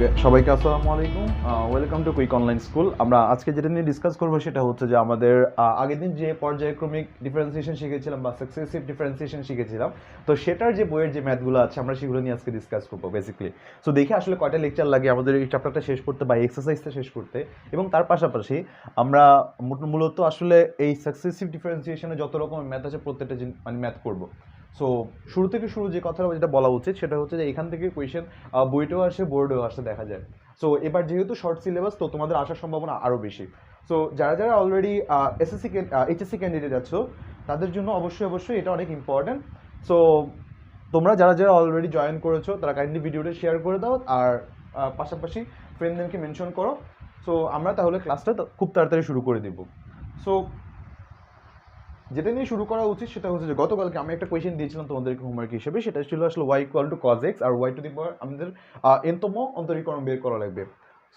ওকে, সবাইকে আসসালামু আলাইকুম। Welcome to quick online school. আমরা আজকে যেটা নিয়ে ডিসকাস করবো সেটা হচ্ছে যে আমাদের আগের দিন যে পর্যায়ক্রমিক ডিফারেন্সিয়েশন শিখেছিলাম বা সাকসেসিভ ডিফারেন্সিয়েশন শিখেছিলাম, তো সেটার যে বইয়ের যে ম্যাথগুলো আছে আমরা সেগুলো নিয়ে আজকে ডিসকাস করবো বেসিক্যালি। সো দেখে আসলে কয়টা লেকচার লাগে আমাদের এই চ্যাপ্টারটা শেষ করতে বা এক্সারসাইজটা শেষ করতে, এবং তার পাশাপাশি আমরা মূলত আসলে এই সাকসেসিভ ডিফারেন্সিয়েশনে যত রকমের ম্যাথ আছে প্রত্যেকটা মানে ম্যাথ করবো। সো শুরু থেকে যে কথাটা যেটা বলা উচিত সেটা হচ্ছে যে এখান থেকে কোয়েশ্চেন বইতেও আসে, বোর্ডেও আসে, দেখা যায়। সো এবার যেহেতু শর্ট সিলেবাস, তো তোমাদের আসার সম্ভাবনা আরও বেশি। সো যারা যারা অলরেডি এইচএসসি ক্যান্ডিডেট আছো তাদের জন্য অবশ্যই এটা অনেক ইম্পর্ট্যান্ট। সো তোমরা যারা যারা অলরেডি জয়েন করেছো তারা কাইন্ডলি ভিডিওটা শেয়ার করে দাও, আর পাশাপাশি ফ্রেন্ডদেরকে মেনশন করো। সো আমরা তাহলে ক্লাসটা খুব তাড়াতাড়ি শুরু করে দিব। সো যেটা নিয়ে শুরু করা উচিত সেটা হচ্ছে যে গতকালকে আমি একটা কোয়েশ্চেন দিয়েছিলাম তোমাদেরকে হোমওয়ার্ক হিসেবে, সেটা ছিল আসলে y equal to cos x আর y টু দি পাওয়ার আমাদের nতম অন্তরীকরণ বের করা লাগবে।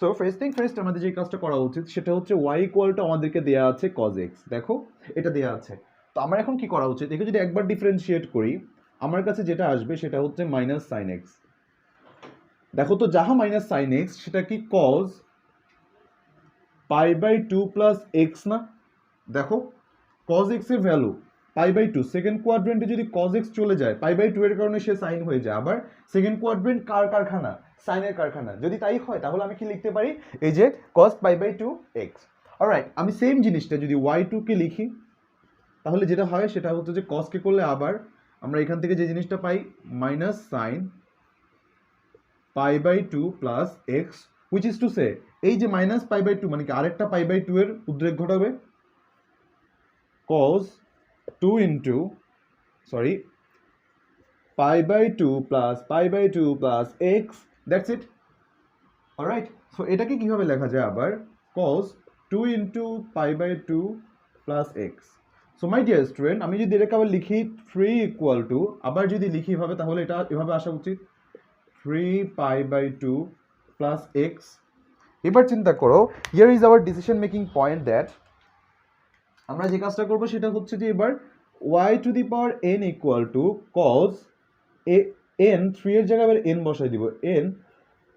সো ফার্স্ট আমাদের যে কাজটা করা উচিত সেটা হচ্ছে y ইকুয়াল টু আমাদেরকে দেওয়া আছে cos x, দেখো এটা দেওয়া আছে। তো আমার এখন কি করা উচিত, একে যদি একবার ডিফারেন্সিয়েট করি আমার কাছে যেটা আসবে সেটা হচ্ছে মাইনাস সাইন এক্স। দেখো তো যাহা মাইনাস সাইন এক্স সেটা কি cos pi by two plus x না? দেখো cos x এর value pi by two, second কোয়াড্রেন্টে যদি cos x চলে যায় পাই বাই টু এর কারণে সে সাইন হয়ে যায়। আবার সেকেন্ড কোয়াড্রেন্ট কার কারখানা? সাইনের কারখানা। যদি তাই হয় তাহলে আমি কি লিখতে পারি, এই যে cos pi by two x. Alright, আমি সেম জিনিসটা যদি y2 কে লিখি তাহলে যেটা হয় সেটা হচ্ছে যে cos কে করলে আবার আমরা এখান থেকে যে জিনিসটা pi minus sine pi by two plus x, which is to say এই যে মাইনাস পাই বাই টু মানে কি আরেকটা পাই বাই টু এর উদ্রেক ঘটাবে, cos 2 into pi by 2 plus pi by 2 plus x, that's it. Alright, so এটাকে কিভাবে লেখা যায় আবার cos 2 into pi by 2 plus x. So my dear student, আমি যদি এটাকে আবার লিখি 3 equal to, আবার যদি লিখি এভাবে তাহলে এটা এভাবে আসা উচিত 3 pi by 2 plus x. এবার চিন্তা করো, here is our decision making point that আমরা যে কাজটা করবো সেটা হচ্ছে যে এবার y to the power n equal to cos n, 3 এর জায়গায় n বসাই দিব, n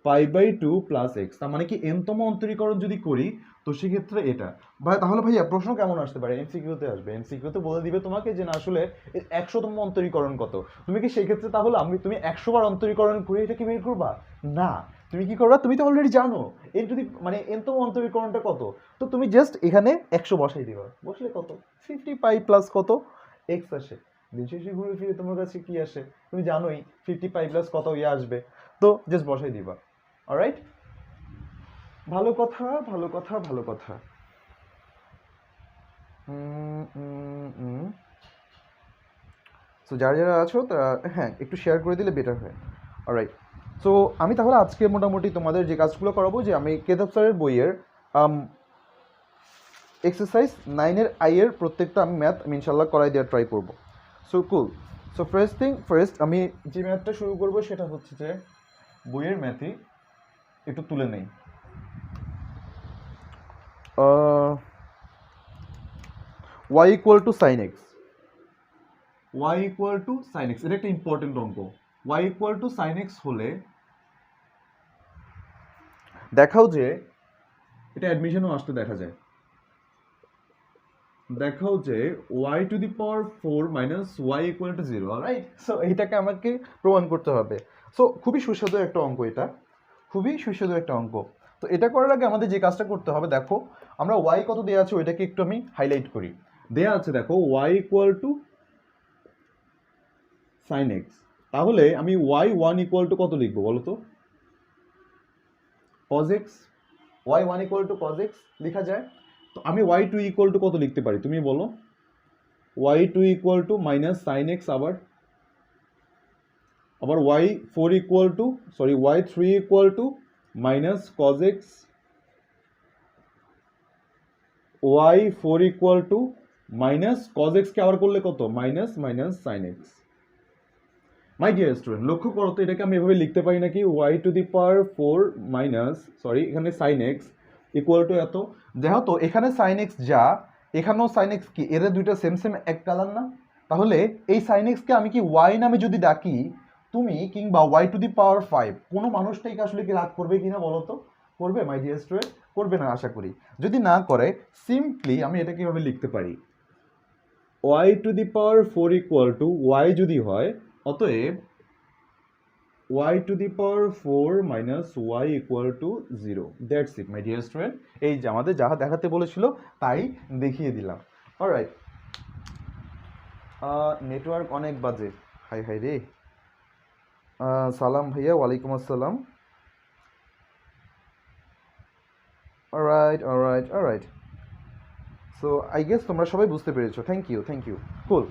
pi by two plus x. তার মানে কি nতম অন্তরীকরণ যদি করি তো সেক্ষেত্রে এটা ভাই, তাহলে ভাইয়া প্রশ্ন কেমন আসতে পারে? এমসিকিউতে আসবে, এমসিকিউতে বলে দিবে তোমাকে যে না আসলে 100তম অন্তরীকরণ কত। তুমি কি সেই ক্ষেত্রে তাহলে তুমি 100 বার অন্তরীকরণ করে এটা কি বের করবা? না, তুমি কি করবা, তুমি তো অলরেডি জানো এন টু দি মানে nতম অন্তরীকরণটা কত। তো তুমি জাস্ট এখানে 100 বসাই দিবা, বসলে কত 50 পাই প্লাস কত এক্স আসে। দিন শেষে ঘুরে ফিরে তোমার কাছে কি আসে তুমি জানোই, 50 পাই প্লাস কত ইয়ে আসবে, তো জাস্ট বসাই দিবা। অলরাইট, ভালো কথা ভালো কথা ভালো কথা। সো যারা যারা আছো তারা হ্যাঁ একটু শেয়ার করে দিলে বেটার হয়। অলরাইট, সো আমি তাহলে আজকে মোটামুটি তোমাদের যে কাজগুলো করাবো, যে আমি কেতাব স্যারের বইয়ের এক্সারসাইজ 9-এর আইয়ের প্রত্যেকটা আমি ম্যাথ আমি ইনশাল্লাহ করাই দেওয়ার ট্রাই করবো। সো কুল। সো ফার্স্ট আমি যে ম্যাথটা শুরু করবো সেটা হচ্ছে যে বইয়ের ম্যাথই একটু তুলে নেই। y equal to sine x, y equal to sine x, এটা একটা ইম্পর্টেন্ট অঙ্ক। y equal to sine x হলে দেখাও যে এটা অ্যাডমিশনও আসতে দেখা যায়, দেখাও যে y to the power 4 minus y equal to 0। Right, so এইটাকে আমাকে প্রমাণ করতে হবে। সো খুবই সুস্বাদু একটা অঙ্ক, এটা খুবই সুস্বাদু একটা অঙ্ক। তো এটা করার আগে আমাদের যে কাজটা করতে হবে, দেখো আমরা y কত দেওয়া আছে ওইটাকে একটু আমি হাইলাইট করি। দেয়া আছে দেখো y equal to sine x, তাহলে আমি y1 ইকুয়াল টু কত লিখবো বলো তো? cos x, y1 equal to cos x লেখা যায়। তো আমি y2 ইকুয়াল টু কত লিখতে পারি তুমি বলো? y2 equal to minus sine x, আবার y4 equal to y3 equal to minus cos x, y4 equal to minus cos x কে আবার করলে কত? Minus sine x. মাই ডিয়ার স্টুডেন্ট, লক্ষ্য করো তো এটাকে আমি এভাবে লিখতে পারি নাকি y to the power 4 minus এখানে সাইন এক্স ইকুয়াল টু এত। যেহেতু এখানে সাইন এক্স যা এখানেও সাইন এক্স কি, এরা দুইটা সেম এক কালার না? তাহলে এই সাইন এক্সকে আমি কি y নামে যদি ডাকি তুমি কিংবা ওয়াই টু দি পাওয়ার 5 কোনো মানুষটাকে আসলে কি রাগ করবে কিনা বলো তো? করবে মাই ডিয়ার স্টুডেন্ট? করবে না আশা করি। যদি না করে সিম্পলি আমি এটা কিভাবে লিখতে পারি, y to the power 4 equal to y যদি হয়, অতএব y to the power 4 minus y equal to 0। That's it my dear student. এই যে আমাদের যাহা দেখাতে বলেছিল তাই দেখিয়ে দিলাম। অলরাইট, নেটওয়ার্ক অনেক বাজে, হাই হাই রে। সালাম ভাইয়া, ওয়ালাইকুম আসসালাম। Alright alright alright, so I guess তোমরা সবাই বুঝতে পেরেছো। Thank you thank you, cool.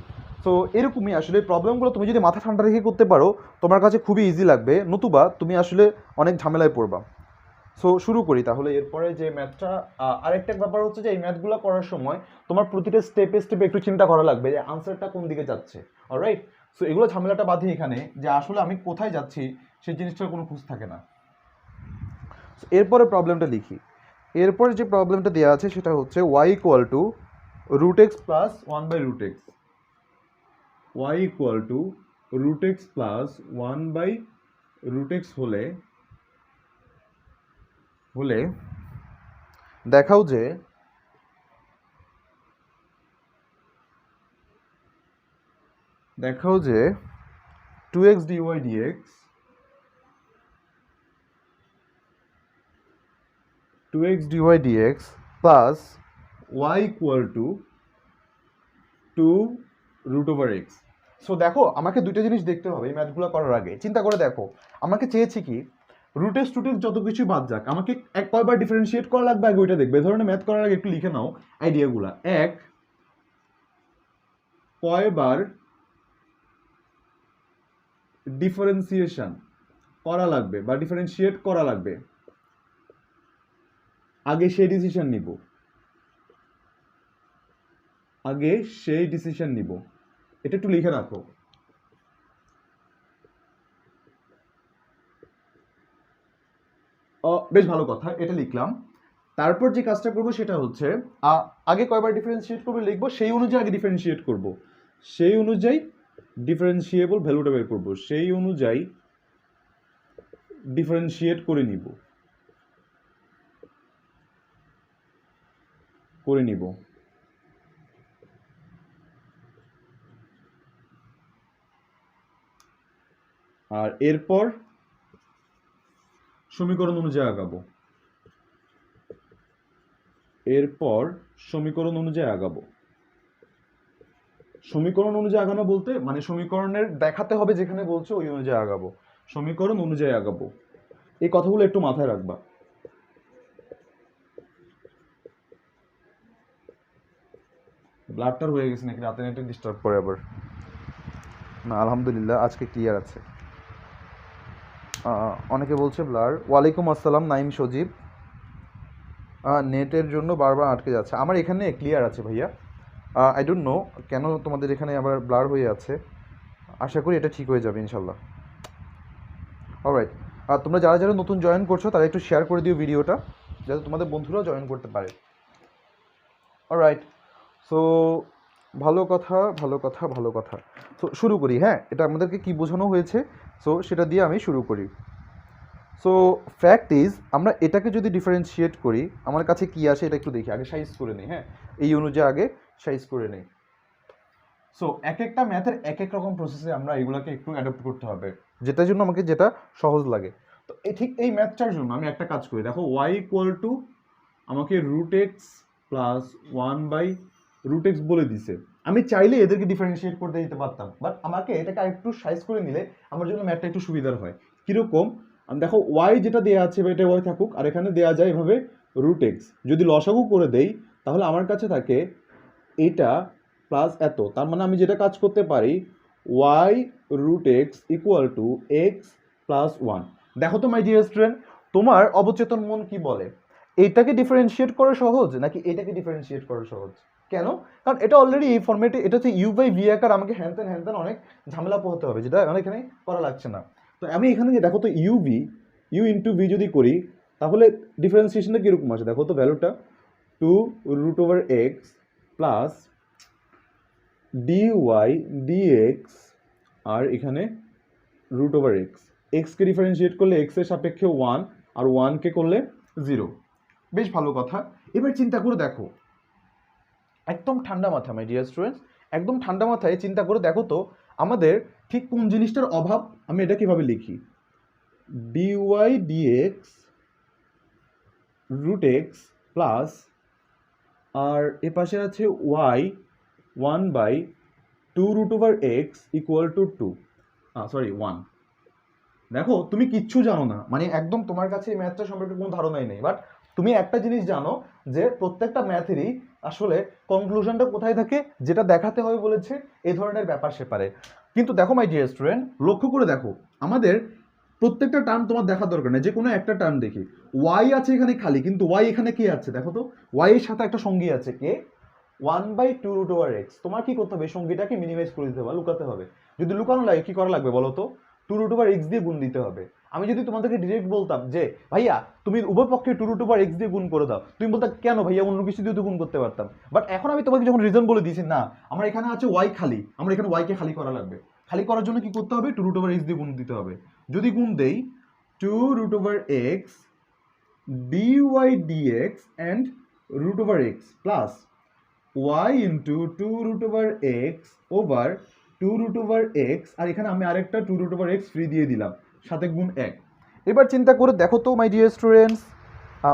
So এরকমই আসলে প্রবলেমগুলো তুমি যদি মাথা ঠান্ডা রেখে করতে পারো তোমার কাছে খুবই ইজি লাগবে, নতুবা তুমি আসলে অনেক ঝামেলায় পড়বা। সো শুরু করি তাহলে। এরপরে যে ম্যাথটা, আরেকটা ব্যাপার হচ্ছে যে এই ম্যাথগুলো করার সময় তোমার প্রতিটা স্টেপে স্টেপে একটু চিন্তা করা লাগবে যে আনসারটা কোন দিকে যাচ্ছে। অলরাইট, সো এগুলো ঝামেলাটা বাধি এখানে যে আসলে আমি কোথায় যাচ্ছি সেই জিনিসটার কোনো খুঁজ থাকে না। এরপরে প্রবলেমটা লিখি। এরপরে যে প্রবলেমটা দেওয়া আছে সেটা হচ্ছে y equal to root x plus 1/√x, y equal to root x plus 1/√x হলে দেখাও যে দেখাও যে 2x dy dx 2x dy dx plus y equal two 2√x। So দেখো আমাকে দুইটা জিনিস দেখতে হবে এই ম্যাথগুলো করার আগে। চিন্তা করে দেখো আমাকে চেয়েছি কি রুট এক্স টুটেক্স যত কিছু বাদ যাক, আমাকে এক কয়বার ডিফারেন্সিয়েট করা লাগবে আগে ওইটা দেখবে। এই ধরনের ম্যাথ করার আগে একটু লিখে নাও আইডিয়াগুলো। এক, কয়বার ডিফারেন্সিয়েশন করা লাগবে বা ডিফারেন্সিয়েট করা লাগবে, আগে সেই ডিসিশন নিব, আগে সেই ডিসিশন নিব। এটা একটু লিখে রাখো। বেশ ভালো কথা, এটা লিখলাম। তারপর যে কাজটা করবো সেটা হচ্ছে আগে কয়বার ডিফারেন্সিয়েট করবো লিখবো, সেই অনুযায়ী আগে ডিফারেন্সিয়েট করব, সেই অনুযায়ী ডিফারেন্সিয়েবল ভ্যালুটা বের করবো, সেই অনুযায়ী ডিফারেন্সিয়েট করে নিব। আর এরপর সমীকরণ অনুযায়ী আগাবো। সমীকরণ অনুযায়ী আগানো বলতে মানে সমীকরণের দেখাতে হবে যেখানে বলছো ওই অনুযায়ী আগাবো, সমীকরণ অনুযায়ী আগাবো। এই কথাগুলো একটু মাথায় রাখবা। ব্লাডটার হয়ে গেছে নাকি? রাতে নেটে ডিস্টার্ব করে আবার? না আলহামদুলিল্লাহ আজকে ক্লিয়ার আছে। অনেকে বলছে ব্লার। ওয়ালাইকুম আসসালাম নাইম সজীব। নেটের জন্য বারবার আটকে যাচ্ছে। আমার এখানে ক্লিয়ার আছে ভাইয়া। আই ডোন্ট নো কেন তোমাদের এখানে আবার ব্লার হয়ে আছে। আশা করি এটা ঠিক হয়ে যাবে ইনশাল্লাহ। অলরাইট, আর তোমরা যারা যারা নতুন জয়েন করছো তারা একটু শেয়ার করে দিও ভিডিওটা, যাতে তোমাদের বন্ধুরাও জয়েন করতে পারে। অলরাইট, সো ভালো কথা। সো শুরু করি। হ্যাঁ, এটা আমাদেরকে কি বোঝানো হয়েছে, সো সেটা দিয়ে আমি শুরু করি। সো ফ্যাক্ট ইজ আমরা এটাকে যদি ডিফারেন্সিয়েট করি আমার কাছে কি আসে এটা একটু দেখি। আগে সাইজ করে নিই। হ্যাঁ, এই অনুযায়ী আগে সাইজ করে নিই। সো এক একটা ম্যাথের এক এক রকম প্রসেসে আমরা এগুলোকে একটু অ্যাডপ্ট করতে হবে, যেটার জন্য আমাকে যেটা সহজ লাগে। তো ঠিক এই ম্যাথটার জন্য আমি একটা কাজ করি। দেখো ওয়াই ইকুয়াল টু আমাকে রুট এক্স প্লাস 1/√x বলে দিছে। আমি চাইলে এদেরকে ডিফারেন্সিয়েট করতে দিতে পারতাম, বাট আমাকে এটাকে আরেকটু সাইজ করে নিলে আমার জন্য ম্যাথটা একটু সুবিধার হয়। কীরকম? দেখো ওয়াই যেটা দেওয়া আছে এটা ওয়াই থাকুক, আর এখানে দেওয়া যায় এভাবে রুট এক্স। যদি লসাগু করে দেই তাহলে আমার কাছে থাকে এটা প্লাস এত। তার মানে আমি যেটা কাজ করতে পারি y root x equal to x plus 1। দেখো তো মাই ডিয়ার স্টুডেন্ট, তোমার অবচেতন মন কি বলে? এইটাকে ডিফারেন্সিয়েট করা সহজ নাকি এটাকে ডিফারেন্সিয়েট করা সহজ? কেন? কারণ এটা অলরেডি এই ফর্মেটে, এটা হচ্ছে u/v আকার, আমাকে হ্যান অনেক ঝামেলা পোহাতে হবে, যেটা আমার এখানে করা লাগছে না। তো আমি এখানে দেখো তো u ইন্টু v যদি করি তাহলে ডিফারেন্সিয়েশনটা কীরকম আছে দেখো তো, ভ্যালুটা 2√x প্লাস dy dx আর এখানে রুট ওভার এক্স, এক্সকে ডিফারেন্সিয়েট করলে এক্স এর সাপেক্ষে 1 আর 1কে করলে 0। বেশ ভালো কথা। এবার চিন্তা করে দেখো, একদম ঠান্ডা মাথা মাই ডিয়ার স্টুডেন্টস, একদম ঠান্ডা মাথায় চিন্তা করে দেখো তো আমাদের ঠিক কোন জিনিসটার অভাব। আমি এটা কিভাবে লিখি, dy dx root x plus, আর এ পাশে আছে y 1/2 root over x equal to 2, sorry 1। দেখো তুমি কিচ্ছু জানো না, মানে একদম তোমার কাছে এই ম্যাথটা সম্পর্কে কোনো ধারণাই নেই, বাট তুমি একটা জিনিস জানো যে প্রত্যেকটা ম্যাথেরই আসলে কনক্লুশনটা কোথায় থাকে, যেটা দেখাতে হয় বলেছে এই ধরনের ব্যাপার সেপারে। কিন্তু দেখো মাই ডিয়ার স্টুডেন্ট, লক্ষ্য করে দেখো আমাদের প্রত্যেকটা টার্ম তোমার দেখার দরকার নেই, যে কোনো একটা টার্ম দেখি, ওয়াই আছে এখানে খালি, কিন্তু ওয়াই এখানে কে আছে দেখো তো, ওয়াই এর সাথে একটা সঙ্গী আছে, কে 1/2 রুট ওভার এক্স। তোমার কি করতে হবে, সঙ্গীটাকে মিনিমাইজ করে দিতে হবে, লুকাতে হবে। যদি লুকানো লাগে কি করা লাগবে বলো তো, 2 রুট ওভার এক্স দিয়ে গুণ দিতে হবে। আমি যদি তোমাদেরকে ডিরেক্ট বলতাম যে ভাইয়া তুমি উভয় পক্ষে 2 রুট ওভার এক্স দিয়ে গুণ করে দাও, তুমি বলতে কেন ভাইয়া, অন্য কিছু দিয়ে তো গুণ করতে পারতাম। বাট এখন আমি তোমাকে যখন রিজন বলে দিয়েছি, না আমার এখানে আছে ওয়াই খালি, আমার এখানে ওয়াইকে খালি করা লাগবে। খালি করার জন্য কি করতে হবে, 2 রুট ওভার এক্স দিয়ে গুণ দিতে হবে। যদি গুণ দেই 2 root over x dy dx and root over x plus y into 2 root over x over 2 root over x, আর এখানে আমি আরেকটা 2 root over x ফ্রি দিয়ে দিলাম, সাথে গুণ 1। এবার চিন্তা করে দেখো তো মাই ডিয়ার স্টুডেন্টস,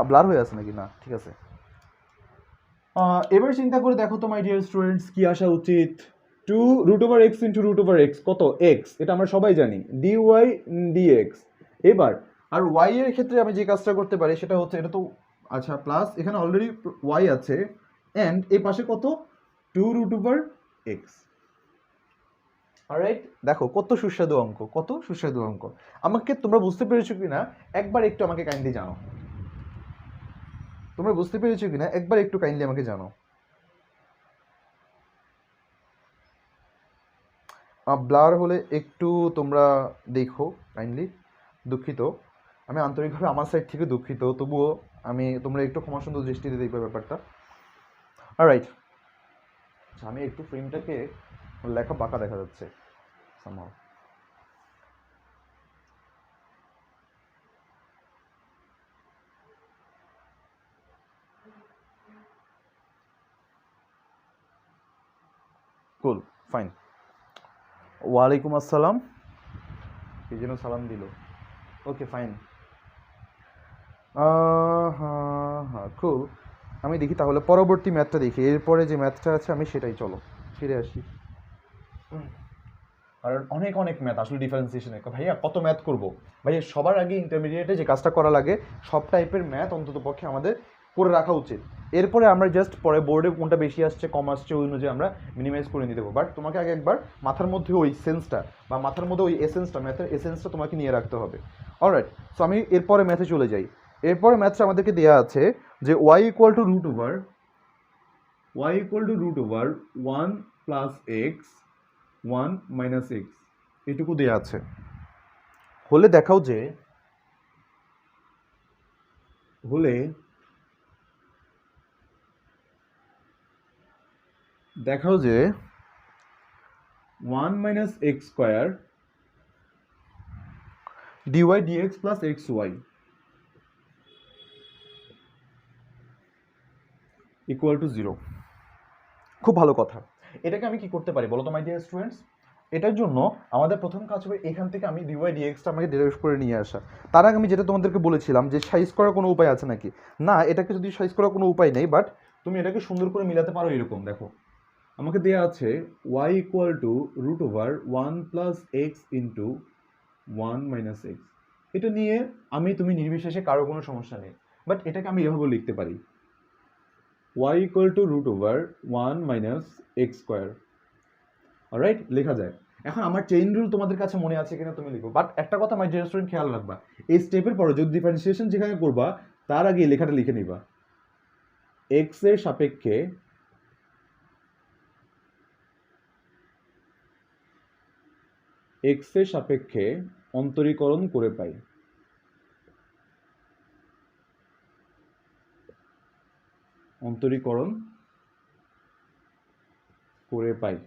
ব্লার হয়ে আছে নাকি, না ঠিক আছে। এবার চিন্তা করে দেখো তো মাই ডিয়ার স্টুডেন্টস, কি আসা উচিত, 2 root over x into root over x কত, এক্স, এটা আমরা সবাই জানি, ডিওয়াই ডিএক্স। এবার আর ওয়াই এর ক্ষেত্রে আমি যে কাজটা করতে পারি সেটা হচ্ছে, এটা তো আচ্ছা প্লাস, এখানে অলরেডি ওয়াই আছে, অ্যান্ড এই পাশে কত, 2 রুট ওভার এক্স। অলরাইট, দেখো কত সুস্বাদু অঙ্ক, কত সুস্বাদু অঙ্ক। আমাকে তোমরা বুঝতে পেরেছো কিনা একবার একটু আমাকে কাইন্ডলি জানো, তোমরা বুঝতে পেরেছো কিনা একবার একটু কাইন্ডলি আমাকে জানো। ব্লার হলে একটু তোমরা দেখো কাইন্ডলি, দুঃখিত, আমি আন্তরিকভাবে আমার সাইড থেকে দুঃখিত, তবুও আমি তোমরা একটু ক্ষমা সুন্দর দৃষ্টিতে দেখবে ব্যাপারটা। অলরাইট, আমি একটু ফ্রেমটাকে লেখা বাঁকা দেখা যাচ্ছে somehow। কুল, ফাইন। ওয়ালাইকুম আসসালাম, এই জন্য সালাম দিল, ওকে ফাইন। হ্যাঁ হ্যাঁ কুল। আমি দেখি তাহলে পরবর্তী ম্যাথটা দেখি, এরপরে যে ম্যাথটা আছে আমি সেটাই, চলো ফিরে আসি। আর অনেক অনেক ম্যাথ আসলে ডিফারেন্সিয়েশনের, ভাইয়া কত ম্যাথ করবো ভাইয়া, সবার আগে ইন্টারমিডিয়েটে যে কাজটা করা লাগে সব টাইপের ম্যাথ অন্তত পক্ষে আমাদের করে রাখা উচিত। এরপরে আমরা জাস্ট পরে বোর্ডে কোনটা বেশি আসছে কম আসছে ওই অনুযায়ী আমরা মিনিমাইজ করে নিতে দেবো, বাট তোমাকে আগে একবার মাথার মধ্যে ওই সেন্সটা বা মাথার মধ্যে ওই এসেন্সটা, ম্যাথের এসেন্সটা তোমাকে নিয়ে রাখতে হবে। অলরাইট, সো আমি এরপরে ম্যাথে চলে যাই। এরপরে ম্যাথটা আমাদেরকে দেওয়া আছে যে y equal to root over, y equal to root over 1 plus x 1 minus x, এটুকু দেওয়া আছে। হলে দেখাও যে, হলে দেখাও যে 1 minus x square dy dx plus x y equal to 0। খুব ভালো কথা। এটাকে আমি কি করতে পারি বলো তো মাই ডিয়ার স্টুডেন্টস, এটার জন্য আমাদের প্রথম কাজ হবে এখান থেকে আমি ডিওয়াই ডিএক্সটা আমাকে ডেরাইভ করে নিয়ে আসা। তার আগে আমি যেটা তোমাদেরকে বলেছিলাম যে সাইজ করার কোনো উপায় আছে নাকি, না এটাকে যদি সাইজ করার কোনো উপায় নেই, বাট তুমি এটাকে সুন্দর করে মিলাতে পারো এরকম। দেখো আমাকে দেওয়া আছে y equal to root over 1 plus x into 1 minus x. এটা নিয়ে আমি তুমি নির্বিশেষে কারো কোনো সমস্যা নেই, বাট এটাকে আমি এভাবে লিখতে পারি y equal to root over 1 minus x square. Alright, লেখা যায়। এখন আমার চেইন রুল তোমাদের কাছে মনে আছে কিনা তুমি লিখো, বাট একটা কথা আমার ডিয়ার স্টুডেন্ট খেয়াল রাখবা, এই স্টেপের পরে যদি ডিফারেন্সিয়েশন যেখানে করবা তার আগে এই লেখাটা লিখে নিবা, এক্স এর সাপেক্ষে এক্স এর সাপেক্ষে অন্তরীকরণ করে পাই। অন্তরীকরণ করে পাই।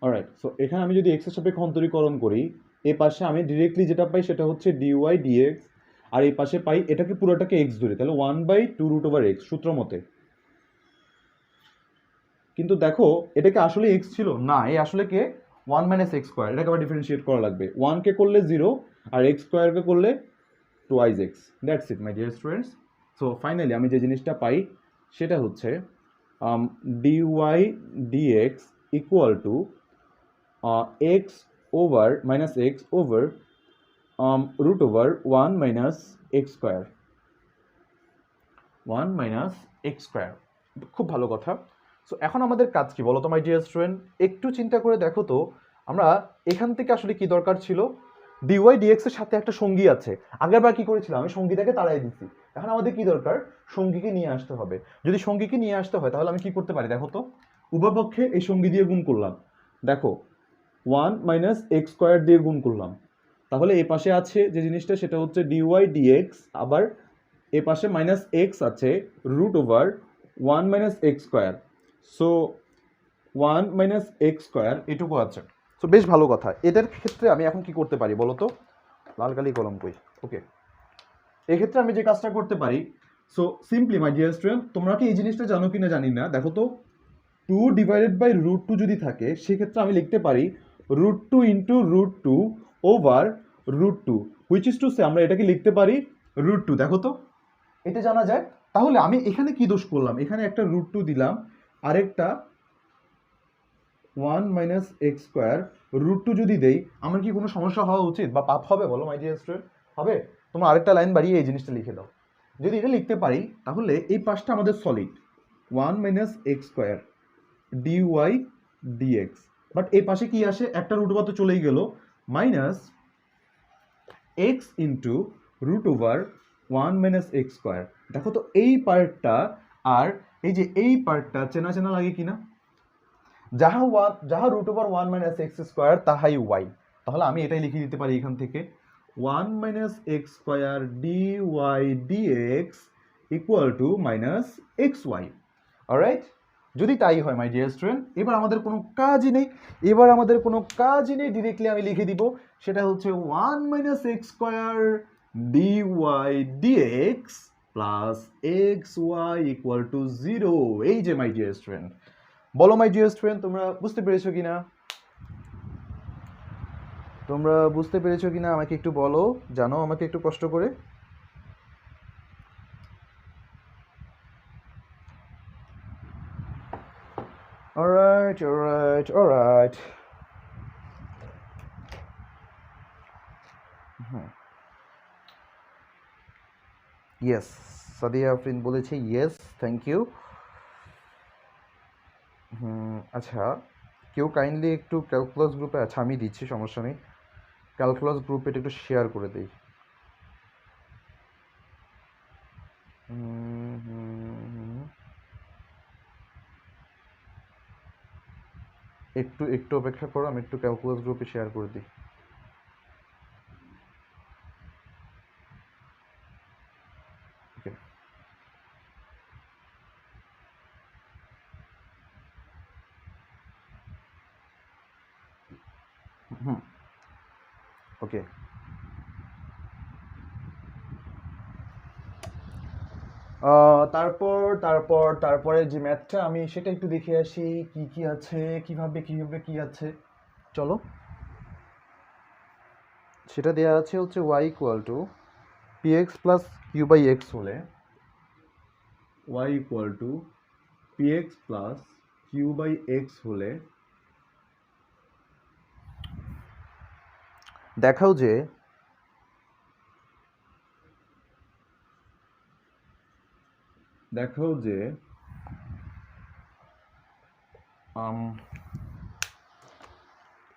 অলরাইট, সো এখানে আমি যদি এক্স এর সাপেক্ষে অন্তরীকরণ করি, এই পাশে আমি ডিরেক্টলি যেটা পাই সেটা হচ্ছে ডিওয়াই ডিএক্স, আর এই পাশে পাই এটাকে পুরোটাকে এক্স ধরে, তাহলে 1/2√x সূত্র মতে। কিন্তু দেখো এটা কি আসলে এক্স ছিল? না, এই আসলে কে 1 - x², এটাকে আবার ডিফারেন্সিয়েট করা লাগবে। 1 কে করলে 0 আর x² কে করলে twice x. That's it my dear students. So finally আমি যে জিনিসটা পাই সেটা হচ্ছে dy dx equal to x over minus x over root over 1 - x²। 1 - x², খুব ভালো কথা। সো এখন আমাদের কাজ কি বলো তো মাই ডিয়ার স্টুডেন্ট? একটু চিন্তা করে দেখো তো, আমরা এখান থেকে আসলে কি দরকার ছিল? ডিওয়াই ডিএক্স এর সাথে একটা সঙ্গী আছে। আগেরবার কি করেছিলাম? আমি সঙ্গীটাকে তাড়াই দিচ্ছি। এখন আমাদের কি দরকার? সঙ্গীকে নিয়ে আসতে হবে। যদি সঙ্গীকে নিয়ে আসতে হয় তাহলে আমি কি করতে পারি দেখো তো? উভয় পক্ষে এই সঙ্গী দিয়ে গুণ করলাম। দেখো 1 - x² দিয়ে গুণ করলাম। তাহলে এ পাশে আছে যে জিনিসটা সেটা হচ্ছে ডিওয়াই ডিএক্স, আবার এ পাশে মাইনাস এক্স আছে root over 1 - x²। So 1 - x², এটুকু আছে। সো বেশ ভালো কথা। এটার ক্ষেত্রে আমি এখন কি করতে পারি বলো তো? লাল কালি কলম কই? ওকে, এক্ষেত্রে আমি যে কাজটা করতে পারি, সো সিম্পলি মাই ডিয়ার স্টুডেন্ট, তোমরা কি এই জিনিসটা জানো কিনা জানি না, দেখো তো 2/√2 যদি থাকে সেক্ষেত্রে আমি লিখতে পারি √2 × √2 ওভার √2, হুইচ ইজ টু সে আমরা এটাকে লিখতে পারি √2। দেখো তো এটা জানা যায়। তাহলে আমি এখানে কি দোষ করলাম? এখানে একটা √2 দিলাম, আরেকটা 1 - x², √2 যদি দেই, আমার কি কোনো সমস্যা হওয়া উচিত বা পাপ হবে বলো মাই ডিয়ার স্টুডেন্ট? হবে? তোমরা আরেকটা লাইন বাড়িয়ে এই জিনিসটা লিখে দাও। যদি এটা লিখতে পারি তাহলে এই পাশটা আমাদের solid 1 - x² dy dx. But এই পাশে কি আসে? একটা রুট ওভার তো চলেই গেল, minus x into root over 1 - x²। দেখো তো এই পার্টটা আর এই যে এই পার্টটা চেনা চেনা লাগে কিনা? যাহা √1 - x² তাহাই ওয়াই। তাহলে আমি এটাই লিখে দিতে পারি এখান থেকে 1 - x² dy dx equal to -xy। Alright, যদি তাই হয় মাই ডিয়ার স্টুডেন্ট, এবার আমাদের কোনো কাজই নেই। ডিরেক্টলি আমি লিখে দিব সেটা হচ্ছে 1 - x² dy dx plus xy equal to 0। এই যে মাই ডিয়ার স্টুডেন্ট, বলো মাই ডিয়ার স্টুডেন্ট, তোমরা বুঝতে পেরেছো কিনা? আমাকে একটু বলো, জানো আমাকে একটু কষ্ট করে। Alright alright alright. Yes, Sadia Afrin বলেছে ইয়েস, থ্যাংক ইউ। আচ্ছা, কেউ কাইন্ডলি একটু ক্যালকুলাস গ্রুপে, আচ্ছা আমি দিচ্ছি, সমস্যা নেই। ক্যালকুলাস গ্রুপে একটু শেয়ার করে দিই। একটু একটু অপেক্ষা করো, আমি একটু ক্যালকুলাস গ্রুপে শেয়ার করে দিই। ওকে, ওকে। তারপরে যে ম্যাথটা আমি সেটা একটু দেখে আসি কি কি আছে, কিভাবে কি আছে। চলো, সেটা দেওয়া আছে হচ্ছে y equal to px plus q by x হলে, y equal to px plus q by x হলে দেখাও যে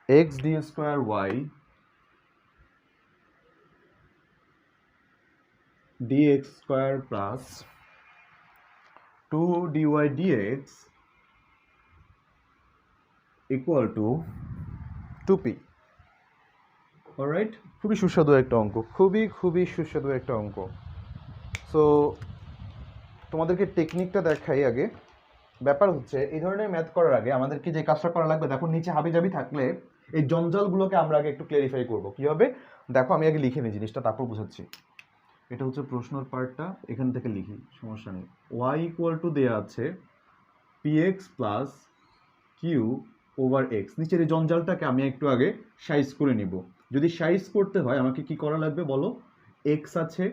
x d square y dx square plus 2 dy dx equal to 2p। Alright, খুবই সুস্বাদু একটা অঙ্ক, খুবই সুস্বাদু একটা অঙ্ক। সো তোমাদেরকে টেকনিকটা দেখাই আগে। ব্যাপার হচ্ছে এই ধরনের ম্যাথ করার আগে আমাদেরকে যে কাজটা করা লাগবে, দেখো নিচে হাবিজাবি থাকলে এই জঞ্জালগুলোকে আমরা আগে একটু ক্লিয়ারিফাই করবো। কি হবে দেখো, আমি আগে লিখে নিই জিনিসটা, তারপর বুঝাচ্ছি। এটা হচ্ছে প্রশ্নের পার্টটা, এখান থেকে লিখি, সমস্যা নেই। ওয়াই ইকুয়াল টু দেওয়া আছে px plus q over x. নিচের এই জঞ্জালটাকে আমি একটু আগে সাইজ করে নিব। যদি সাইজ করতে হয় আমাকে কি করা লাগবে বলো? এক্স আছে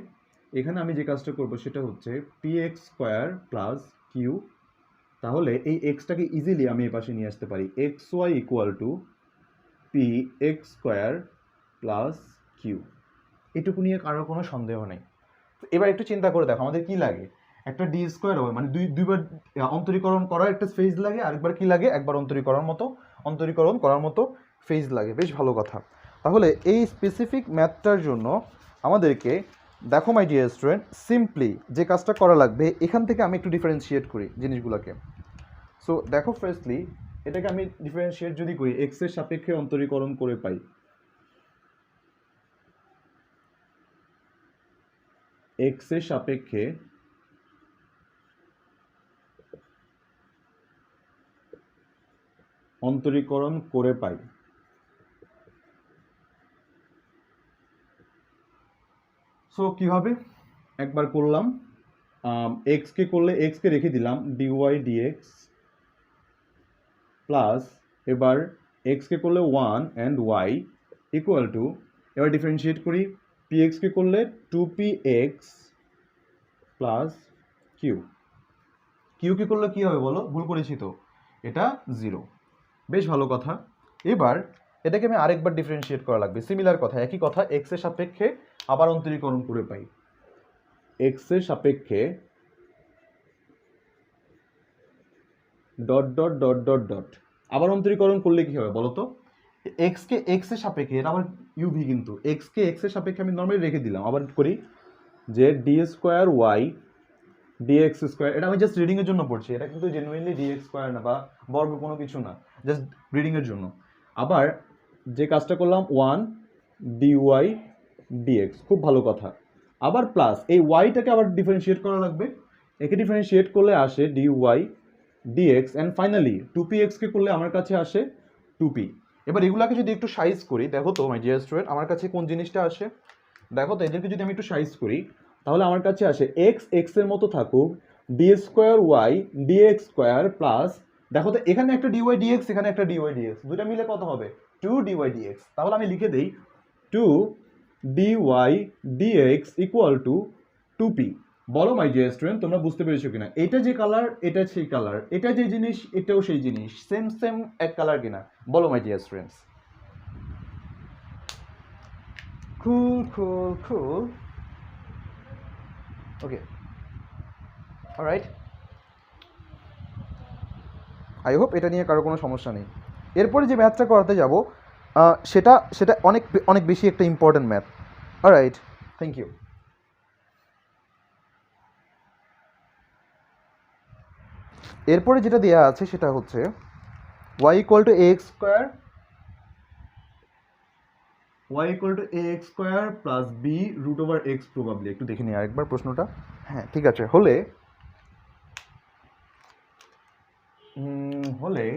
এখানে, আমি যে কাজটা করব সেটা হচ্ছে p x square plus q. তাহলে এই এক্সটাকে ইজিলি আমি এ পাশে নিয়ে আসতে পারি। X y equal to p x square plus q. এটুকু নিয়ে কারোর কোনো সন্দেহ নেই। এবার একটু চিন্তা করে দেখো আমাদের কি লাগে, একটা ডি স্কোয়ার হবে মানে দুইবার অন্তরীকরণ করার একটা ফেজ লাগে, আরেকবার কি লাগে, একবার অন্তরীকরণ করার মতো ফেজ লাগে। বেশ ভালো কথা। তাহলে এই স্পেসিফিক ম্যাথটার জন্য আমাদেরকে দেখো মাই ডিয়ার স্টুডেন্ট, সিম্পলি যে কাজটা করা লাগবে এখান থেকে আমি একটু ডিফারেন্সিয়েট করি জিনিসগুলোকে। সো দেখো ফার্স্টলি এটাকে আমি ডিফারেন্সিয়েট যদি করি, এক্স এর সাপেক্ষে অন্তরীকরণ করে পাই এক্স এর সাপেক্ষে অন্তরীকরণ করে পাই। সো কি হবে, একবার করলাম, এক্সকে করলে এক্সকে রেখে দিলাম ডিওয়াই ডিএক্স প্লাস, এবার এক্সকে করলে 1 অ্যান্ড ওয়াই ইকুয়াল টু, এবার ডিফারেন্সিয়েট করি, পি এক্সকে করলে 2px প্লাস কিউ। কিউকে করলে কি হবে বলো? ভুল করেছি তো, এটা 0। বেশ ভালো কথা। এবার এটাকে আমি আরেকবার ডিফারেন্সিয়েট করা লাগবে, সিমিলার কথা, একই কথা, এক্স এর সাপেক্ষে আবার অন্তরীকরণ করে পাই। এক্স এর সাপেক্ষে dot dot dot dot dot আবার অন্তরীকরণ করলে কি হবে বলো তো? এক্সকে এক্স এর সাপেক্ষে, এটা আবার ইউভি, কিন্তু এক্সকে এক্স এর সাপেক্ষে আমি নর্মালি রেখে দিলাম। আবার করি যে d square y dx square, এটা আমি জাস্ট রিডিং এর জন্য পড়ছি, এটা কিন্তু জেনুইনলি ডিএক্স স্কোয়ার না বা বর্গ কোনো কিছু না, জাস্ট রিডিং এর জন্য। আবার যে কাজটা করলাম 1 ডিওয়াই ডিএক্স, খুব ভালো কথা। আবার প্লাস এই ওয়াইটাকে আবার ডিফারেন্সিয়েট করা লাগবে, একে ডিফারেন্সিয়েট করলে আসে dy dx and finally 2px কে করলে আমার কাছে আসে 2p। এবার এগুলাকে যদি একটু সাইজ করি, দেখো তো মাই ডিয়ার স্টুডেন্ট আমার কাছে কোন জিনিসটা আসে, দেখো তো এদেরকে যদি আমি একটু সাইজ করি তাহলে আমার কাছে আসে এক্স এক্স এর মতো থাকুক, d square y dx square plus, দেখো তো এখানে একটা ডিওয়াই ডিএক্স, এখানে একটা ডিওয়াই ডিএক্স, দুটো মিলে কত হবে? 2 ডিওয়াই ডিএক্স। তাহলে আমি লিখে দেই 2 dy dx equal to 2p। বলো মাই ডিয়ার স্টুডেন্ট তোমরা বুঝতে পেরেছো কিনা? এটা যে কালার এটা সেই কালার, এটা যে জিনিস এটাও সেই জিনিস, সেম সেম এক কালার কিনা? বলো মাই dear students. Cool, cool, cool. Okay. Alright. I hope এটা নিয়ে কারো কোনো সমস্যা নেই। এরপরে যে ম্যাথটা করাতে যাব সেটা সেটা অনেক অনেক বেশি একটা important math. Alright, thank you. এরপরে যেটা দেওয়া আছে সেটা হচ্ছে y equal to ax square, y equal to ax square plus b root over x probably. একটু দেখে নিই আরেকবার প্রশ্নটা। হ্যাঁ ঠিক আছে, হলে হলে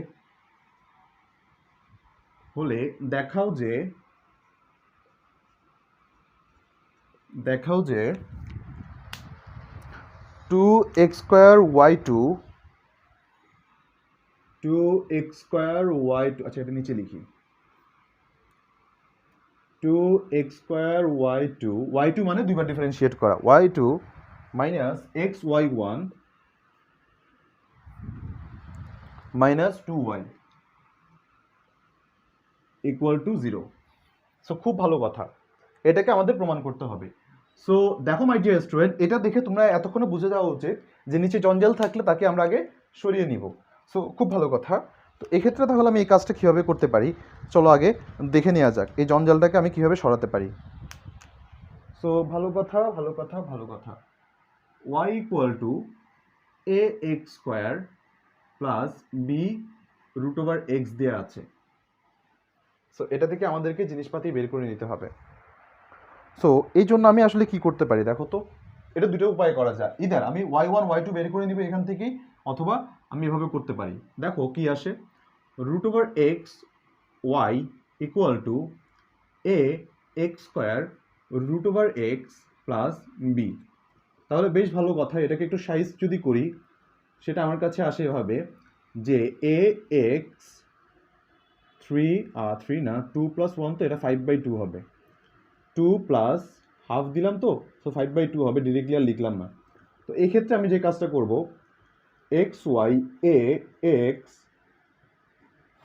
হলে দেখাও যে 2x square y2 2x square y2, আচ্ছা এটা নিচে লিখি, 2x স্কোয়ার y2 মানে দুইবার ডিফারেন্সিয়েট করা, y2 minus x y1 minus 2y equal to 0। So খুব ভালো কথা, এটাকে আমাদের প্রমাণ করতে হবে। সো দেখো মাই ডিয়ার স্টুডেন্ট, এটা দেখে তোমরা এতক্ষণে বুঝে যাওয়া উচিত যে নিচে জঞ্জাল থাকলে তাকে আমরা আগে সরিয়ে নিব। সো খুব ভালো কথা। তো এক্ষেত্রে তাহলে আমি এই কাজটা কীভাবে করতে পারি চলো আগে দেখে নেওয়া যাক, এই জঞ্জালটাকে আমি কীভাবে সরাতে পারি। সো ভালো কথা ভালো কথা ভালো কথা, y equal to a x square plus b root over x দেওয়া আছে। সো এটা থেকে আমাদেরকে জিনিসপাতি বের করে নিতে হবে। সো এই জন্য আমি আসলে কি করতে পারি দেখো তো, এটা দুটো উপায় করা যায়, ইদার আমি y1 y2 বের করে নিব এখান থেকেই, অথবা আমি এভাবে করতে পারি। দেখো কি আসে, root over x y equal to a x square root over x plus b. তাহলে বেশ ভালো কথা, এটাকে একটু সাইজ যদি করি সেটা আমার কাছে আসে এভাবে যে এ এক্স থ্রি না 2+1, তো এটা 5/2 হবে। 2 প্লাস হাফ দিলাম তো, সো 5/2 হবে, ডিরেক্টলি আর লিখলাম না। তো এই ক্ষেত্রে আমি যে কাজটা করব, এক্স ওয়াই এ এক্স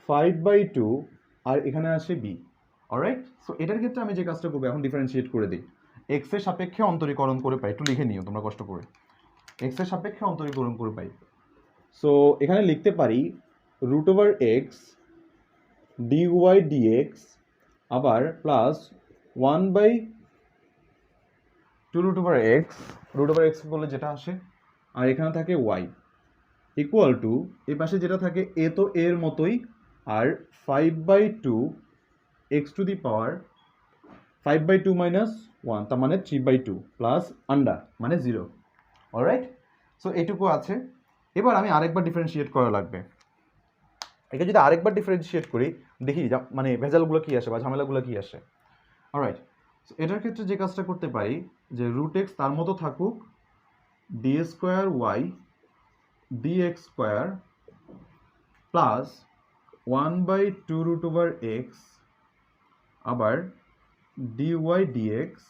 5/2 আর এখানে আসে বি। অলরাইট, সো এটার ক্ষেত্রে আমি যে কাজটা করবো, এখন ডিফারেন্সিয়েট করে দিই। এক্স এর সাপেক্ষে অন্তরীকরণ করে পাই, একটু লিখে নিও তোমরা কষ্ট করে। এক্স এর সাপেক্ষে অন্তরীকরণ করে পাই, সো এখানে লিখতে পারি root over x dy dx আবার প্লাস 1/2 রুট ওভার এক্স বলে যেটা আসে, আর এখানে থাকে ওয়াই ইকুয়াল টু এই পাশে যেটা থাকে এ তো এর মতোই, আর 5/2 x to the power 5/2 minus 1, তার মানে 3/2 প্লাস আন্ডার মানে 0। অলরাইট, সো এইটুকু আছে। এবার আমি আরেকবার ডিফারেন্সিয়েট করা লাগবে। একে যদি আরেকবার ডিফারেন্সিয়েট করি, দেখি মানে ভেজালগুলো কি আসে বা ঝামেলাগুলো কি আসে। অলরাইট, সো এটার ক্ষেত্রে যে কাজটা করতে পারি যে রুট এক্স তার মতো থাকুক, d square y dx square plus 1/2 root over x আবার dy dx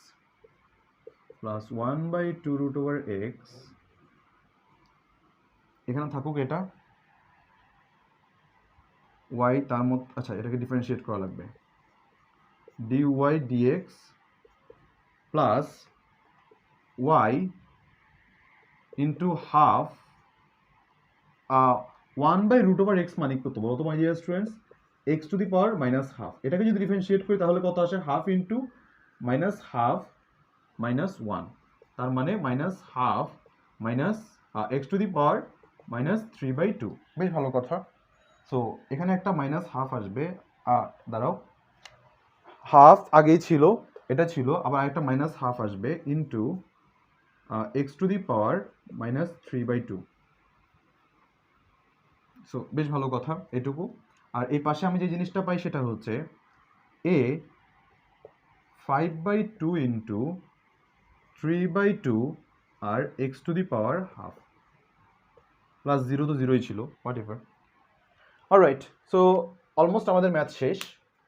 plus 1/2 root over x, এখানে থাকুক এটা ওয়াই তার মতো, আচ্ছা এটাকে ডিফারেন্সিয়েট করা লাগবে, dy dx plus y into half 1/রুট ওভার এক্স মানে কত বলো তো my dear students, x to the power minus half. এটাকে যদি ডিফারেন্সিয়েট করি তাহলে কত আসে, half into minus half minus 1, তার মানে minus half minus x to the power minus 3/2। বেশ ভালো কথা। সো এখানে একটা মাইনাস হাফ আসবে, দাঁড়াও, হাফ আগেই ছিল, এটা ছিল, আবার একটা মাইনাস হাফ আসবে into x to the power minus 3/2। So বেশ ভালো কথা এটুকু। আর এই পাশে আমি যে জিনিসটা পাই সেটা হচ্ছে এ 5/2 ইন্টু 3/2 আর x to the power half plus 0 তো 0ই ছিল, whatever. Alright, so almost আমাদের ম্যাথ শেষ।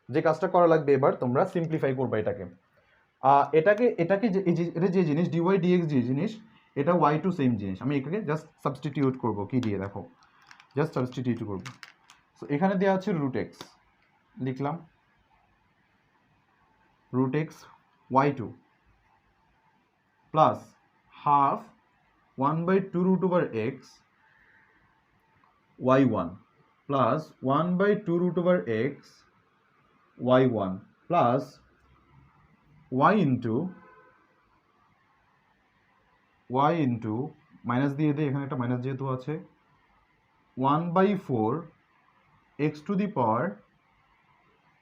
যে কাজটা করা লাগবে এবার তোমরা সিম্পলিফাই করবে এটাকে। এটাকে এটা যে জিনিস ডিওয়াই ডিএক্স যে জিনিস, এটা ওয়াই টু সেম জিনিস। আমি এটাকে জাস্ট সাবস্টিটিউট করবো, কি দিয়ে দেখো, জাস্ট সাবস্টিটিউট করবো। সো এখানে দেওয়া আছে রুট এক্স, লিখলাম root x y two plus half 1/2 root over x y one plus 1/2 root over x y one plus y into minus দিয়ে দেয়, এখানে একটা মাইনাস যেহেতু আছে, 1/4 x to the power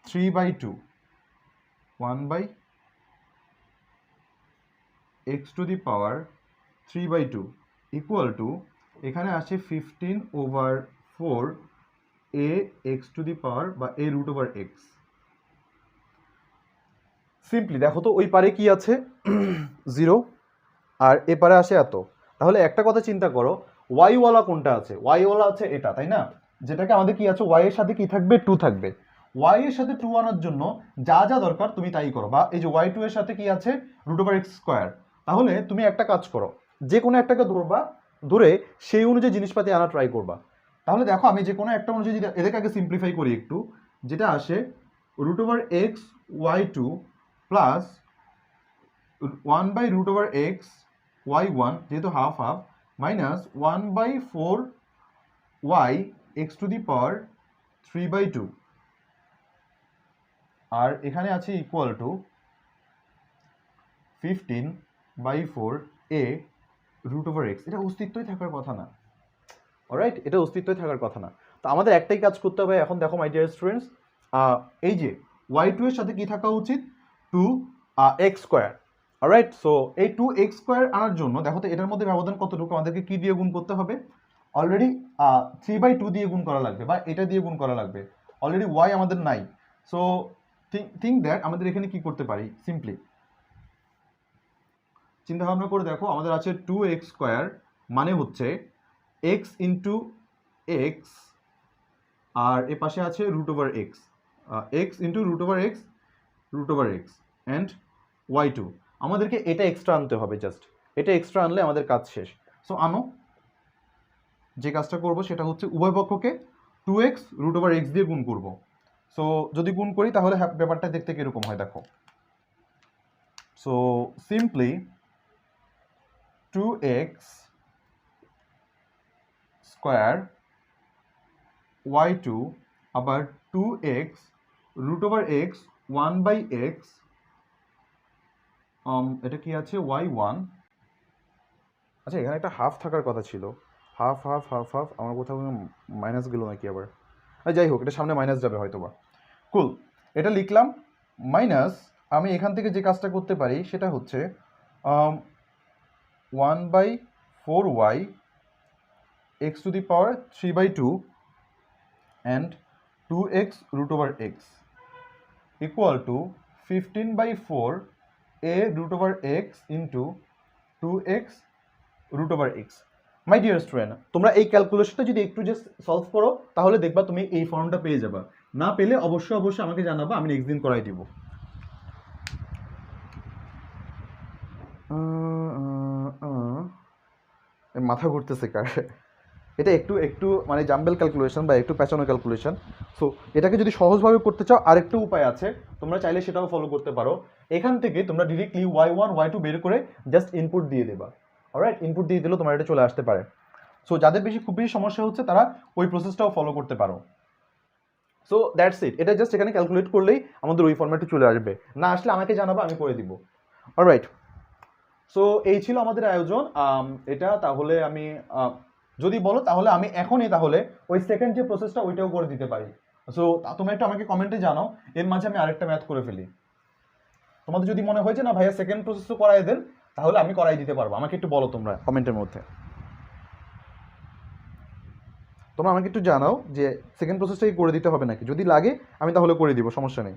3/2, 1/x to the power 3/2 equal to এখানে আসে 15/4 a x to the power বা a root over x. Simply দেখো তো ওই পারে কি আছে 0 আর এ পারে আসে এত। তাহলে একটা কথা চিন্তা করো, ওয়াইওয়ালা কোনটা আছে, ওয়াইওয়ালা আছে এটা, তাই না? যেটাকে আমাদের কি আছে, ওয়াই এর সাথে কি থাকবে, 2 থাকবে। ওয়াই এর সাথে 2 আনার জন্য যা যা দরকার তুমি তাই করো, বা এই যে ওয়াই টু এর সাথে কি আছে, রুট ওভার এক্স স্কোয়ার। তাহলে তুমি একটা কাজ করো, যে কোনো একটাকে ধরবা, ধরে সেই অনুযায়ী জিনিসপাতি আনা ট্রাই করবা। তাহলে দেখো আমি যে কোনো একটা অনুযায়ী এদেরকে আগে সিম্পলিফাই করি একটু, যেটা আসে root over x y two plus 1/রুট ওভার এক্স ওয়াই ওয়ান, যেহেতু half half, minus 1/4 y x to the power 3/2, আর এখানে আছে ইকুয়াল টু 15/4 এ রুট ওভার এক্স। এটা অস্তিত্বই থাকার কথা না, অলরাইট, এটা অস্তিত্বই থাকার কথা না। তো আমাদের একটাই কাজ করতে হবে এখন। দেখো মাই ডিয়ার স্টুডেন্টস, এই যে ওয়াই টু এর সাথে কি থাকা উচিত, 2x স্কোয়ার। অলরাইট, সো এই 2x স্কোয়ার আনার জন্য দেখো তো এটার মধ্যে ব্যবধান কতটুকু, আমাদেরকে কি দিয়ে গুণ করতে হবে, অলরেডি 3/2 দিয়ে গুণ করা লাগবে বা এটা দিয়ে গুণ করা লাগবে, অলরেডি ওয়াই আমাদের নাই। সো থিঙ্ক দ্যাট আমাদের এখানে কি করতে পারি, সিম্পলি চিন্তা ভাবনা করে দেখো, আমাদের আছে 2x² মানে হচ্ছে এক্স ইন্টু এক্স, আর এ পাশে আছে √(x), x into √(x) and y2। আমাদেরকে এটা এক্সট্রা আনতে হবে, জাস্ট এটা এক্সট্রা আনলে আমাদের কাজ শেষ। সো আনো, যে কাজটা করব সেটা হচ্ছে উভয় পক্ষকে 2x √(x) দিয়ে গুণ করব। সো যদি গুণ করি তাহলে ব্যাপারটা দেখতে কীরকম হয় দেখো। সো সিম্পলি 2x² y2 আবার 2x √(x) 1/x, এটা কি আছে y1। আচ্ছা এখানে একটা হাফ থাকার কথা ছিল, হাফ হাফ হাফ হাফ, আমার কোথাও মাইনাস গেল নাকি আবার, যাই হোক এটা সামনে মাইনাস যাবে হয়তো বা। কুল, এটা লিখলাম মাইনাস, আমি এখান থেকে যে কাজটা করতে পারি সেটা হচ্ছে 1/4y x⁴ 3/2 and 2x √(x) equal to 15/4 a √(x into 2x √(x). My dear student, তোমরা এই ক্যালকুলেশনটা যদি একটু জাস্ট সলভ করো তাহলে দেখবা তুমি এই ফর্মটা পেয়ে যাবা। না পেলে অবশ্যই অবশ্যই আমাকে জানাবা, আমি নেক্সট দিন করাই দিব। মাথা ঘুরতেছে কার, এটা একটু একটু মানে জাম্বেল ক্যালকুলেশন বা একটু প্যাচানো ক্যালকুলেশন। সো এটাকে যদি সহজভাবে করতে চাও আরেকটা উপায় আছে, তোমরা চাইলে সেটাও ফলো করতে পারো। এখান থেকে তোমরা ডিরেক্টলি y1 y2 বের করে জাস্ট ইনপুট দিয়ে দেবা। অলরাইট, ইনপুট দিয়ে দিলেও তোমার এটা চলে আসতে পারে। সো যাদের খুব বেশি সমস্যা হচ্ছে তারা ওই প্রসেসটাও ফলো করতে পারো। সো দ্যাটস ইট, এটা জাস্ট এখানে ক্যালকুলেট করলেই আমাদের ওই ফর্ম্যাটে চলে আসবে। না আসলে আমাকে জানাবো, আমি করে দিব। অলরাইট, সো এই ছিল আমাদের আয়োজন। এটা তাহলে আমি যদি বলো তাহলে আমি এখনই তাহলে ওই সেকেন্ড যে প্রসেসটা ওইটাও করে দিতে পারি। সো তোমরা একটু আমাকে কমেন্টে জানাও, এর মাঝে আমি আরেকটা ম্যাথ করে ফেলি। তোমাদের যদি মনে হয় যে না ভাইয়া সেকেন্ড প্রসেসও করাই দেন, তাহলে আমি করাই দিতে পারবো। আমাকে একটু বলো তোমরা কমেন্টের মধ্যে, তোমরা আমাকে একটু জানাও যে সেকেন্ড প্রসেসটাই করে দিতে হবে নাকি, যদি লাগে আমি তাহলে করে দিব, সমস্যা নেই।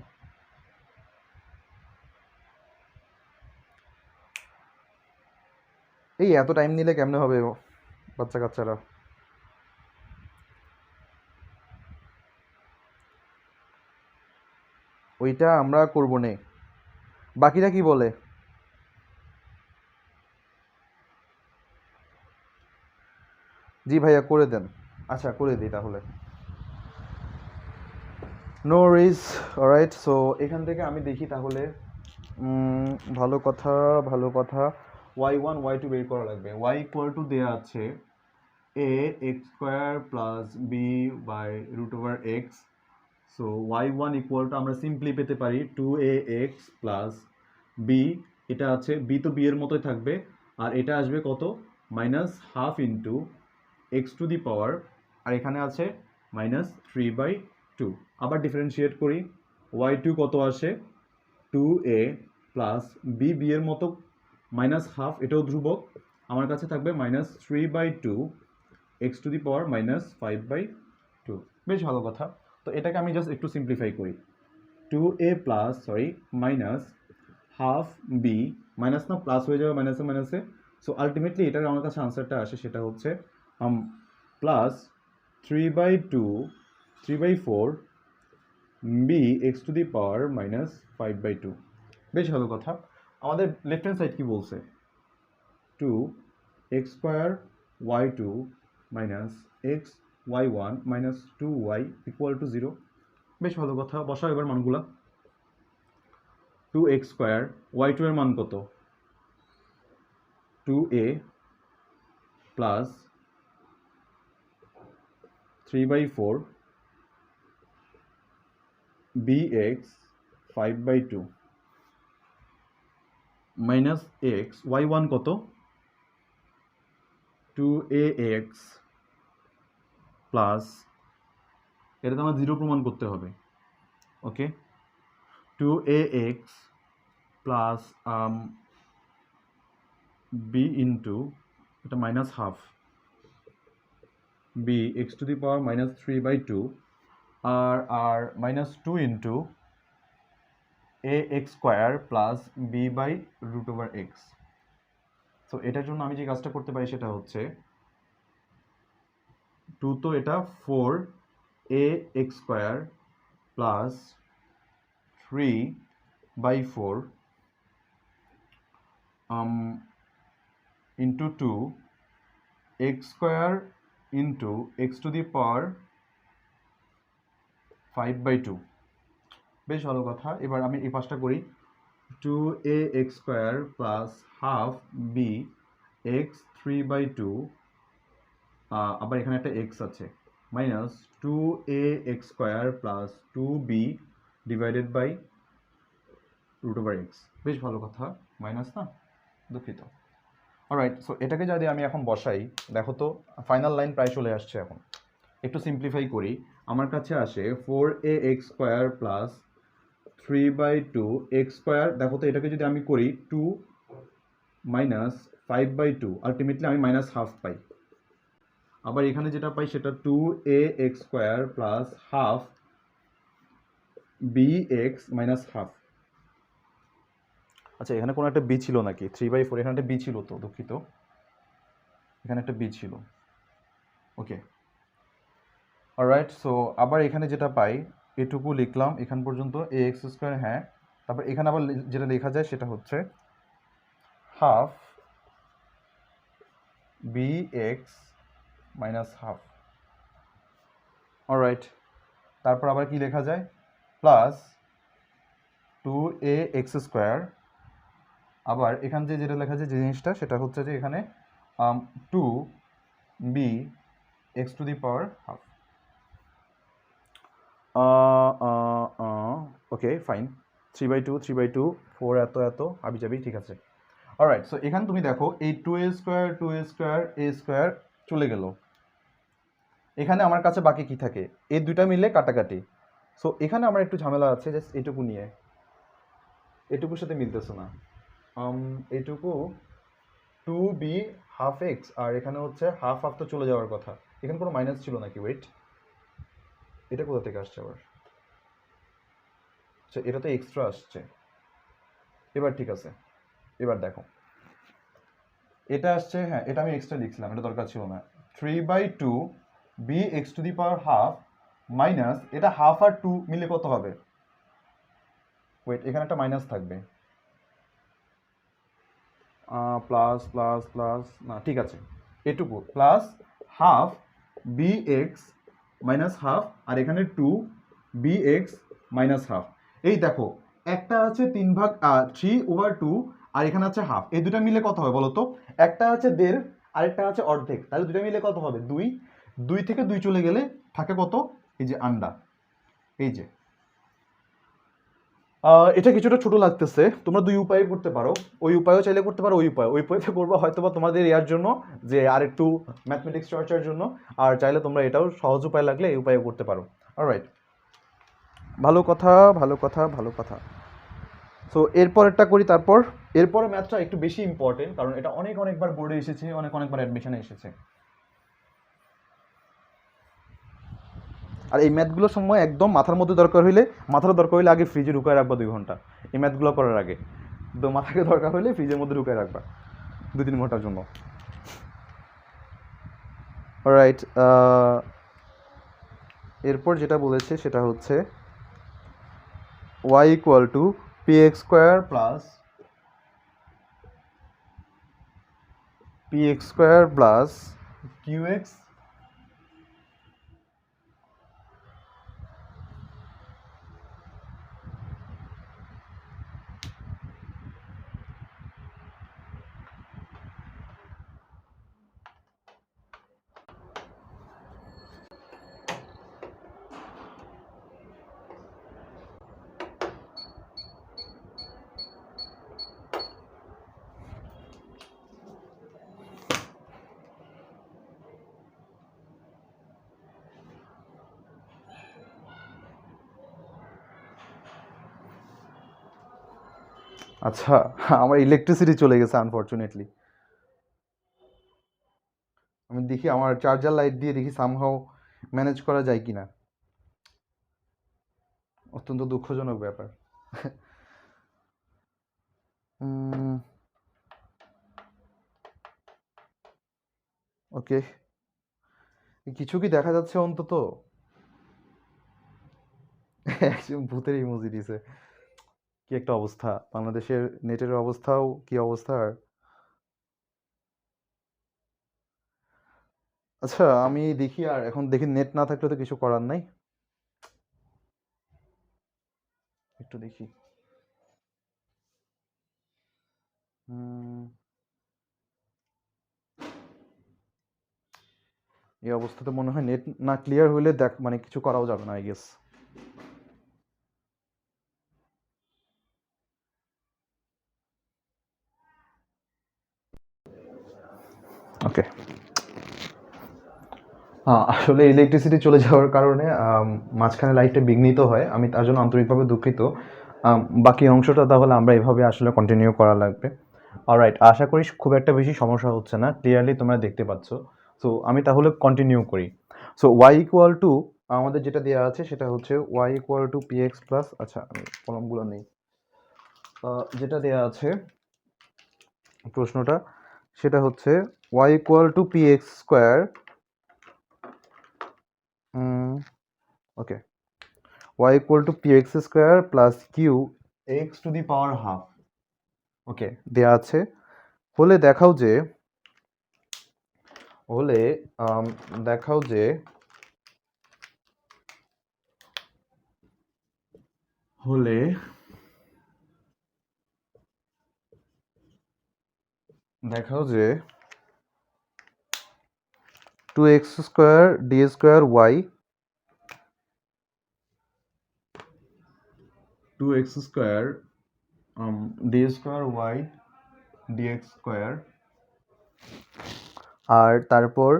এই এত টাইম নিলে কেমনে হবে বাচ্চা কাচ্চারা। ওইটা আমরা করবো নে, বাকিরা কি বলে? জি ভাইয়া করে দেন। আচ্ছা করে দিই তাহলে, নো ওয়ারিজ। অলরাইট, সো এখান থেকে আমি দেখি তাহলে। ভালো কথা ভালো কথা, y1 y2 বের করা লাগবে। y = দেয়া আছে a x² plus b by √(x). সো y1 আমরা সিম্পলি পেতে পারি 2ax প্লাস b, এটা আছে b তো b এর মতোই থাকবে, আর এটা আসবে কত -½ ইন্টু x⁴, আর এখানে আছে -3/2। আবার ডিফারেন্সিয়েট করি, y2 কত আসে 2a প্লাস b এর মতো -½ এটাও ধ্রুবক, আমার কাছে থাকবে -3/2 x⁴ -5/2। বেশ ভালো কথা। তো এটাকে আমি জাস্ট একটু সিম্পলিফাই করি, 2a প্লাস -½ b, মাইনাস না প্লাস হয়ে যাবে মাইনাসে মাইনাসে। সো আলটিমেটলি এটার আমার কাছে আনসারটা আসে সেটা হচ্ছে প্লাস 3/4 b x⁴ -5/2। বেশ ভালো কথা। আমাদের লেফট হ্যান্ড সাইড কি বলছে, 2x² y2 minus x y1 minus 2y = 0। বেশ ভালো কথা, বসাও এবার মানগুলা। 2x² y2 এর মান কত 2a plus 3/4 bx 5/2 minus x y1 কত 2ax প্লাস, এটা তো আমার 0 প্রমাণ করতে হবে। ওকে, 2ax প্লাস b ইন্টু এটা -½ b x to the power minus 3 by 2 আর minus 2 into a x square plus b by root over x। So এটার জন্য আমি যে কাজটা করতে পারি সেটা হচ্ছে 2 তো এটা 4 a x square plus 3 by 4 into 2 x square into x to the power 5 by 2। বেশ ভালো কথা। এবার আমি এই পাশটা করি 2a x square plus half b x 3 by 2 আবার এখানে একটা x আছে minus 2a x square plus 2b divided by root over x। বেশ ভালো কথা, মাইনাস না, দুঃখিত। অলরাইট, সো এটাকে যদি আমি এখন বসাই, দেখো তো ফাইনাল লাইন প্রায় চলে আসছে। এখন একটু সিম্পলিফাই করি, আমার কাছে আসে 4a x square plus 3 by 2 x square। দেখো তো এটাকে যদি আমি করি 2 মাইনাস 5 by 2, আলটিমেটলি আমি মাইনাস হাফ পাই। আবার এখানে যেটা পাই সেটা 2a x square plus half bx minus half। আচ্ছা, এখানে কোনো একটা বি ছিল নাকি? 3/4, এখানে একটা বি ছিল, তো দুঃখিত, এখানে একটা বি ছিল। ওকে, অলরাইট। সো আবার এখানে যেটা পাই এটুকু লিখলাম এখান পর্যন্ত এ এক্স স্কোয়ার। হ্যাঁ, তারপর এখানে আবার যেটা লেখা যায় সেটা হচ্ছে half b x minus half. Alright, তারপর আবার কি লেখা যায়? Plus 2a x square. আবার এখান যে যেটা লেখা যায় যে জিনিসটা সেটা হচ্ছে যে এখানে 2b x to the power half. Okay fine, 3/2 3/2 4 এত এত আবি যাবি, ঠিক আছে। অলরাইট, সো এখানে তুমি দেখো এই 2a স্কোয়ার a স্কোয়ার চলে গেল। এখানে আমার কাছে বাকি কি থাকে? এই দুইটা মিলে কাটাকাটি। সো এখানে আমার একটু ঝামেলা আছে, জাস্ট এটুকু নিয়ে, এটুকুর সাথে মিলতেছে না। এটুকু 2b হাফ এক্স, আর এখানে হচ্ছে হাফ হাফ তো চলে যাওয়ার কথা। এখানে কোনো মাইনাস ছিল নাকি? ওয়েট, এটা কোথা থেকে আসছে আবার? আচ্ছা, এটা তো এক্সট্রা আসছে। এবার ঠিক আছে, এবার দেখো এটা আসছে। হ্যাঁ, এটা আমি এক্সট্রা লিখছিলাম, এটা দরকার ছিল না। 3/2 b x to the power half minus, এটা হাফ আর 2 মিলে কত হবে? ওয়েট, এখানে একটা মাইনাস থাকবে, প্লাস প্লাস প্লাস, না ঠিক আছে, এটুকু plus half b x minus half, আর এখানে 2 বি এক্স মাইনাস হাফ। এই দেখো একটা আছে 3/2 আর এখানে আছে হাফ, এই দুটা মিলে কত হবে বলো তো? একটা আছে 1.5 আরেকটা আছে অর্ধেক, তাহলে দুটা মিলে কত হবে? 2। 2 থেকে 2 চলে গেলে থাকে কত? এই যে আন্ডা, এই যে এটা কিছুটা ছোট লাগতেছে। তোমরা দুই উপায়ে করতে পারো, ওই উপায়ও চাইলে করতে পারো, ওই উপায়টা করবো হয়তো বা তোমাদের ইয়ার জন্য, যে আর একটু ম্যাথমেটিক্স চর্চার জন্য। আর চাইলে তোমরা এটাও সহজ উপায় লাগলে এই উপায়ে করতে পারো। অলরাইট, ভালো কথা ভালো কথা ভালো কথা। সো এরপরেরটা করি। তারপর এরপরে ম্যাথটা একটু বেশি ইম্পর্টেন্ট, কারণ এটা অনেকবার বোর্ডে এসেছে, অনেকবার অ্যাডমিশনে এসেছে। আর এই ম্যাথগুলোর সময় একদম মাথার মধ্যে দরকার হইলে আগে ফ্রিজে ঢুকায় রাখবা 2 ঘন্টা, এই ম্যাথগুলো করার আগে। তো মাথাকে দরকার হলে ফ্রিজের মধ্যে ঢুকায় রাখবা 2-3 ঘন্টার জন্য। অলরাইট, এরপর যেটা বলেছে সেটা হচ্ছে y equal to p x square plus q x আচ্ছা, আমার ইলেকট্রিসিটি চলে গেছে আনফরচুনেটলি। আমি দেখি আমার চার্জার লাইট দিয়ে দেখি সামহাও ম্যানেজ করা যায় কিনা। অত্যন্ত দুঃখজনক ব্যাপার। ওকে, কিছু কি দেখা যাচ্ছে অন্তত? একজন ভূতের ইমোজি দিছে। কি একটা অবস্থা, বাংলাদেশের নেটের অবস্থাও কি অবস্থা। আচ্ছা আমি দেখি, আর এখন দেখি নেট না থাকলে তো কিছু করার নাই, একটু দেখি। এই অবস্থাতে মনে হয় নেট না ক্লিয়ার হইলে দেখ মানে কিছু করাও যাবে না আই গেস। ওকে, আসলে ইলেকট্রিসিটি চলে যাওয়ার কারণে মাঝখানে লাইটটা বিঘ্নিত হয়, আমি তার জন্য আন্তরিকভাবে দুঃখিত। বাকি অংশটা তাহলে আমরা এভাবে আসলে কন্টিনিউ করা লাগবে। অলরাইট, আশা করি খুব একটা বেশি সমস্যা হচ্ছে না, ক্লিয়ারলি তোমরা দেখতে পাচ্ছ। সো আমি তাহলে কন্টিনিউ করি। সো ওয়াই ইকুয়াল টু আমাদের যেটা দেওয়া আছে সেটা হচ্ছে y equal to p x plus, আচ্ছা আমি কলমগুলো নেই, যেটা দেওয়া আছে প্রশ্নটা সেটা হচ্ছে y equal to p x square, okay, y equal to px square plus q x to the power half, ওকে দেয়া আছে। হলে দেখাও যে হলে দেখাও যে হলে দেখাও যে 2x square d square y 2x square d square y dx square আর তারপর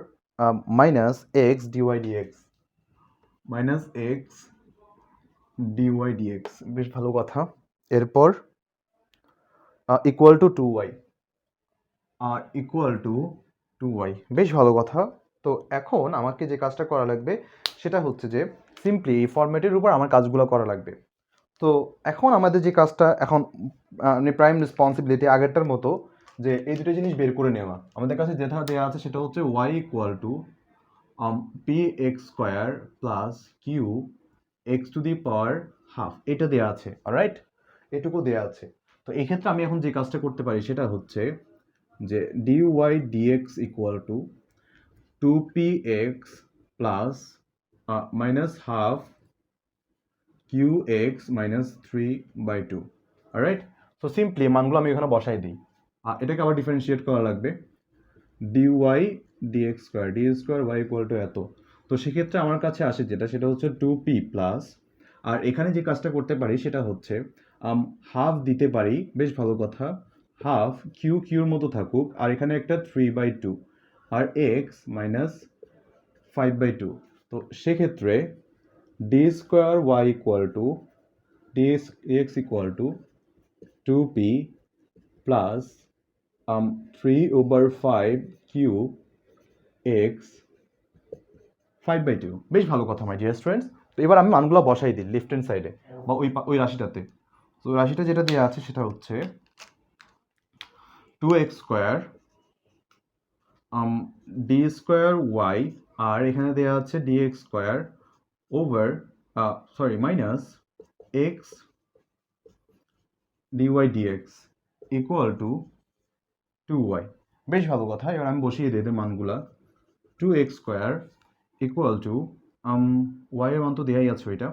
minus x dy dx, minus x dy dx, বেশ ভালো কথা। এরপর equal to two y, equal to two y, বেশ ভালো কথা। তো এখন আমাকে যে কাজটা করা লাগবে সেটা হচ্ছে যে সিম্পলি এই ফরম্যাটের উপর আমার কাজগুলো করা লাগবে। তো এখন আমাদের যে কাজটা এখন প্রাইম রেসপন্সিবিলিটি আগেরটার মতো যে এই দুটো জিনিস বের করে নেওয়া। আমাদের কাছে যেটা দেওয়া আছে সেটা হচ্ছে y equal to p x square plus q x to the power half, এটা দেওয়া আছে। অলরাইট, এটুকু দেওয়া আছে। তো এই ক্ষেত্রে আমি এখন যে কাজটা করতে পারি সেটা হচ্ছে যে dy dx equal two 2px plus minus half qx minus 3/2। Alright, so simply মানগুলো আমি এখানে বসাই দিই, এটাকে আবার ডিফারেন্সিয়েট করা লাগবে। dy dx square d square y equal two এত। তো সেক্ষেত্রে আমার কাছে আসে যেটা সেটা হচ্ছে 2p প্লাস, আর এখানে যে কাজটা করতে পারি সেটা হচ্ছে হাফ দিতে পারি, বেশ ভালো কথা, হাফ কিউ কিউর মতো থাকুক, আর এখানে একটা 3/2 আর এক্স মাইনাস 5/2। তো সেক্ষেত্রে d square y equal to d x equal to 2p plus 3/5 q x 5/2, বেশ ভালো কথা মাই ডিয়ার স্টুডেন্টস। তো এবার আমি মানগুলো বসাই দিই লেফট হ্যান্ড সাইডে বা ওই রাশিটাতে। তো ওই রাশিটা যেটা দেওয়া আছে সেটা হচ্ছে 2x square d square y, আর এখানে দেওয়া আছে dx square over sorry minus x dy dx equal to 2y, বেশ ভালো কথা। এবার আমি বসিয়ে দিই এদের মানগুলা। 2x square equal to y এর মান তো দেওয়াই আছে ওইটা,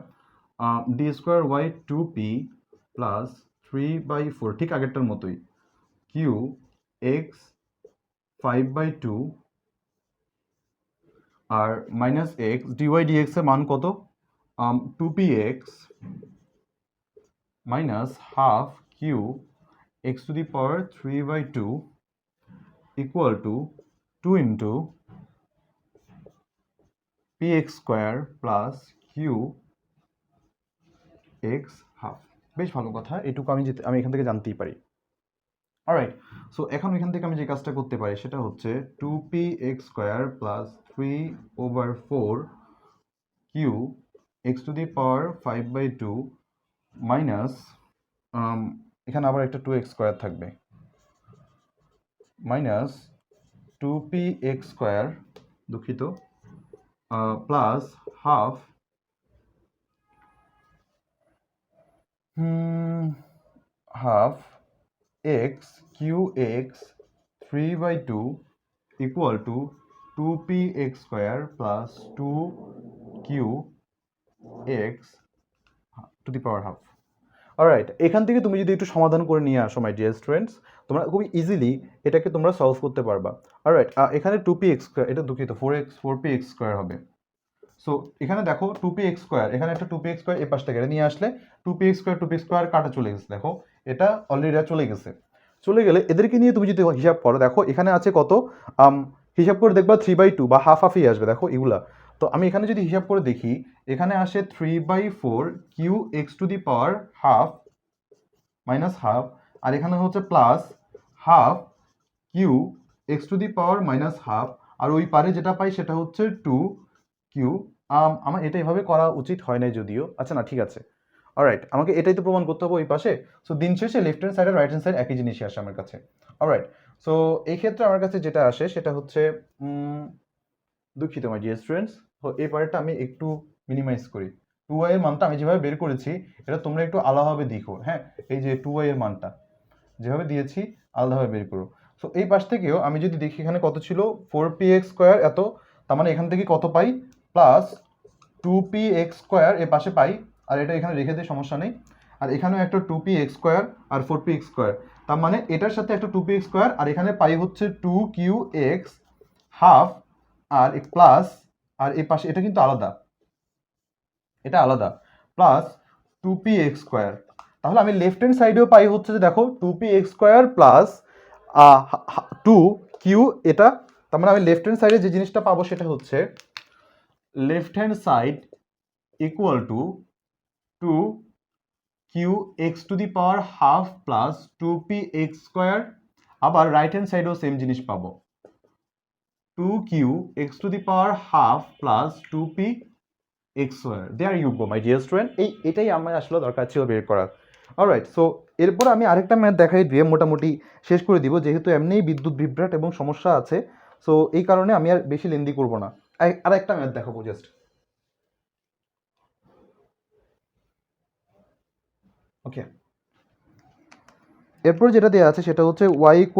D square Y 2p plus 3/4, ঠিক আগেরটার মতোই, কিউ এক্স 5/2 আর মাইনাস এক্স ডিওয়াই ডিএক্স এর মান কত, 2px minus half q x to the power 3/2 equal to 2 into px square plus q x half, বেশ ভালো কথা। এটুকু আমি এখান থেকে জানতেই পারি। অলরাইট, সো এখন এখান থেকে আমি যে কাজটা করতে পারি সেটা হচ্ছে 2p(x² + 3/4 কিউ x⁴ 5/2 মাইনাস এখানে আবার একটা 2x² থাকবে মাইনাস 2p(x², দুঃখিত, plus half half x³ 3/2 equal two 2p(x² + 2q(x⁴)। Alright, এখান থেকে তুমি যদি একটু সমাধান করে নিয়ে আসো মাই ডিয়ার স্টুডেন্টস, তোমরা খুবই ইজিলি এটাকে তোমরা সলভ করতে পারবা। অলরাইট, এখানে 2p(x²), এটা দুঃখিত 4p(x² হবে। সো এখানে দেখো 2p(x²), এখানে একটা 2p(x²) এই পাশ থেকে নিয়ে আসলে 2p(x²) কাটা চলে গেছে। দেখো এটা অলরেডি চলে গেছে। চলে গেলে এদেরকে নিয়ে তুমি যদি হিসাব করো, দেখো এখানে আছে কত, হিসাব করে দেখবা 3/2 বা হাফ হাফই আসবে। দেখো এগুলা, তো আমি এখানে যদি হিসাব করে দেখি, এখানে আসে 3/4 কিউ x⁴ মাইনাস হাফ, আর এখানে হচ্ছে plus half q x⁴ minus half, আর ওই পারে যেটা পাই সেটা হচ্ছে 2q। আমার এটা এভাবে করা উচিত হয় নাই যদিও, আচ্ছা না ঠিক আছে। অলরাইট, আমাকে এটাই তো প্রমাণ করতে হবে ওই পাশে। সো দিন শেষে লেফট হ্যান্ড সাইড আর রাইট হ্যান্ড সাইড একই জিনিসই আসে আমার কাছে। অলরাইট, সো এই ক্ষেত্রে আমার কাছে যেটা আসে সেটা হচ্ছে দুঃখিত মাই ডিয়ার স্টুডেন্টস, তো এই পার্টটা আমি একটু মিনিমাইজ করি। 2y এর মানটা আমি যেভাবে বের করেছি এটা তোমরা একটু আলাদাভাবে দেখো। হ্যাঁ, এই যে 2y এর মানটা যেভাবে দিয়েছি আলাদাভাবে বের করো। সো এই পাশ থেকেও আমি যদি দেখি এখানে কত ছিল, 4p(x²) এত, তার মানে এখান থেকে কত পাই, প্লাস 2p(x²) এর পাশে পাই, আর এটা এখানে রেখে দিয়ে সমস্যা নেই। আর এখানেও একটা 2p(x²) আর 4p(x²), তার মানে এটার সাথে একটা 2p(x²) আর এখানে পাই হচ্ছে 2q(x⁴) আর প্লাস, আর এই পাশে এটা কিন্তু আলাদা, এটা আলাদা, প্লাস 2p(x²). তাহলে আমি লেফট হ্যান্ড সাইডেও পাই হচ্ছে যে দেখো 2p(x² প্লাস 2q, এটা, তার মানে আমি লেফট হ্যান্ড সাইডে যে জিনিসটা পাবো সেটা হচ্ছে left hand side equal to 2q(x⁴ plus 2p(x²), আবার রাইট হ্যান্ড সাইডেও সেম জিনিস পাবো 2q(x⁴ plus 2p(x²). There you go my dear student, এটাই আমার আসলে দরকার ছিল বের করার। অলরাইট, সো এরপর আমি আরেকটা ম্যাথ দেখাই দিয়ে মোটামুটি শেষ করে দিব, যেহেতু এমনিই বিদ্যুৎ বিভ্রাট এবং সমস্যা আছে। সো এই কারণে আমি আর বেশি লেন্দি করব না, আর একটা ম্যাথ দেখাবো জাস্ট। ওকে, এরপর যেটা দেওয়া আছে সেটা হচ্ছে y =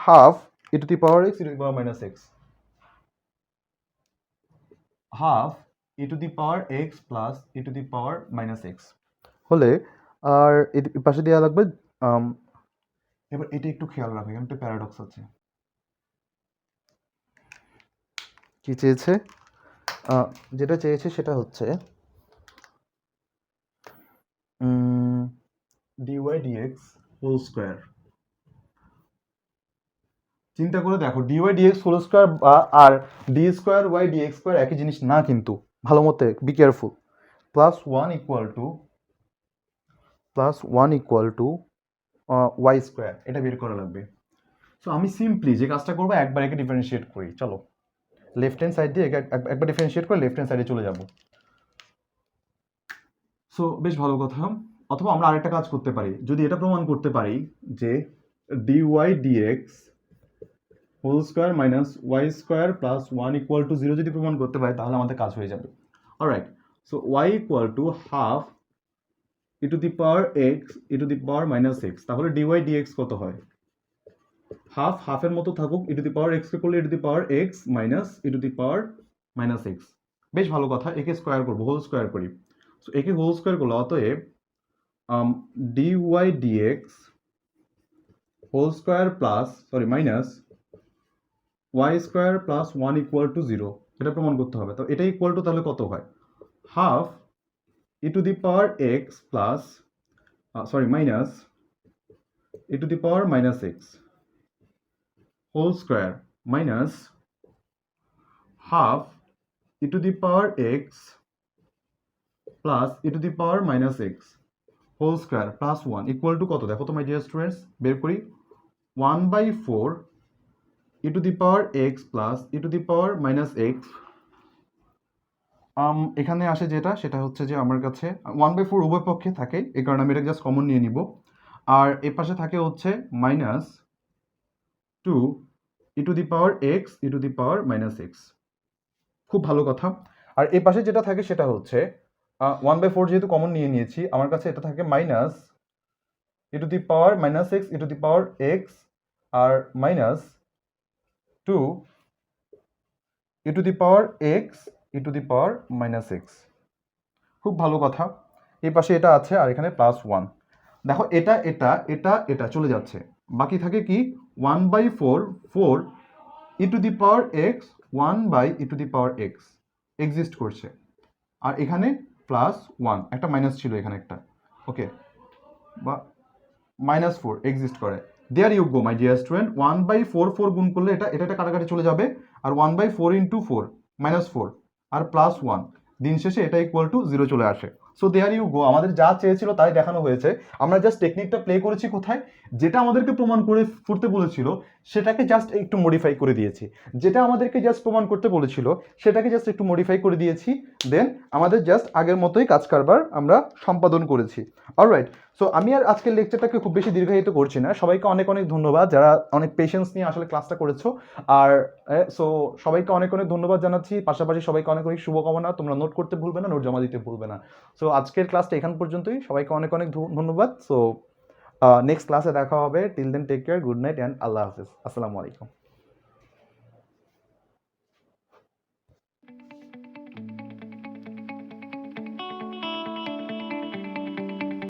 half e⁴x e⁻x, half e⁻x plus e⁻x হলে, আর এর পাশে দেওয়া লাগবে, এবার এটা একটু খেয়াল রাখো, এখানে একটা প্যারাডক্স আছে। কি চেয়েছে, যেটা চেয়েছে সেটা হচ্ছে dy dx হোল স্কোয়ার। চিন্তা করে দেখো, dy dx হোল স্কোয়ার আর d² y dx² একই জিনিস না, কিন্তু ভালো মতো be careful. Plus 1 equal two y², এটা বের করা লাগবে। সো আমি সিম্পলি যে কাজটা করবো, একবার একে ডিফারেন্সিয়েট করি। চলো লেফট হ্যান্ড সাইড দিয়ে একবার ডিফারেন্সিয়েট করে লেফট হ্যান্ড সাইডে চলে যাব। সো বেশ ভালো কথা। অথবা আমরা আরেকটা কাজ করতে পারি, যদি এটা প্রমাণ করতে পারি যে dy dx whole square minus y² plus 1 equal to 0 যদি প্রমাণ করতে পারি, তাহলে আমাদের কাজ হয়ে যাবে। Alright, so y equal to half e⁻x e⁻x, তাহলে dy dx কত হয়, হাফ হাফের মতো থাকুক, e⁻x কে করলে e⁻x মাইনাস e⁻x। বেশ ভালো কথা, একে স্কোয়ার করবো, হোল স্কোয়ার করি। সো একে হোল স্কোয়ার করলে অতএব dy dx whole square plus minus y² plus 1 equal to 0, এটা প্রমাণ করতে হবে। তো এটা ইকুয়াল টু তাহলে কত হয়, half e⁻x plus minus e⁻x whole square minus half e⁻x plus e⁻x whole square plus 1 equal to কত দেখো তো মাই ডিয়ার স্টুডেন্টস, বের করি। 1/4 e to the power x plus e to the power minus x. এখানে আসে যেটা সেটা হচ্ছে যে আমার কাছে 1/4 উভয় পক্ষে থাকে, এই কারণে আমি এটা জাস্ট কমন নিয়ে নিব। আর এর পাশে থাকে হচ্ছে minus 2 e to the power x e to the power minus x. খুব ভালো কথা। আর এই পাশে যেটা থাকে সেটা হচ্ছে 1/4 যেহেতু কমন নিয়ে নিয়েছি, আমার কাছে এটা থাকে minus e to the power minus x e to the power x আর minus 2 e to the power x e to the power minus x. খুব ভালো কথা। এই পাশে এটা আছে আর এখানে প্লাস 1। দেখো এটা এটা এটা এটা চলে যাচ্ছে, বাকি থাকে কি 1/4 4 e to the power x 1/e two the power x exist করছে। আর এখানে প্লাস 1, একটা মাইনাস ছিল এখানে একটা, ওকে, বা -4 এক্সিস্ট করে। There you go my dear student, 1/4 4 গুণ করলে এটা এটা কাটাকাটি চলে যাবে, আর 1/4 ইন্টু 4 -4 আর প্লাস 1, দিন শেষে এটা ইকুয়াল টু 0 চলে আসে। সো দেয়ার ইউ গো, আমাদের যা চেয়েছিল তাই দেখানো হয়েছে। আমরা জাস্ট টেকনিকটা প্লে করেছি কোথায়, যেটা আমাদেরকে প্রমাণ করতে বলেছিল সেটাকে জাস্ট একটু মডিফাই করে দিয়েছি, যেটা আমাদেরকে জাস্ট প্রমাণ করতে বলেছিল সেটাকে জাস্ট একটু মডিফাই করে দিয়েছি, দেন আমাদের জাস্ট আগের মতোই কাজ কারবার আমরা সম্পাদন করেছি। অলরাইট, সো আমি আর আজকের লেকচারটাকে খুব বেশি দীর্ঘায়িত করছি না। সবাইকে অনেক অনেক ধন্যবাদ যারা অনেক পেশেন্স নিয়ে আসলে ক্লাসটা করেছো। আর সো সবাইকে অনেক অনেক ধন্যবাদ জানাচ্ছি, পাশাপাশি সবাইকে অনেক অনেক শুভকামনা। তোমরা নোট করতে ভুলবে না, নোট জমা দিতে ভুলবে না। সো আজকের ক্লাসটা এখান পর্যন্তই, সবাইকে অনেক অনেক ধন্যবাদ। সো নেক্সট ক্লাসে দেখা হবে। Till then take care, good night and আল্লাহ হাফিজ। আসসালামু আলাইকুম।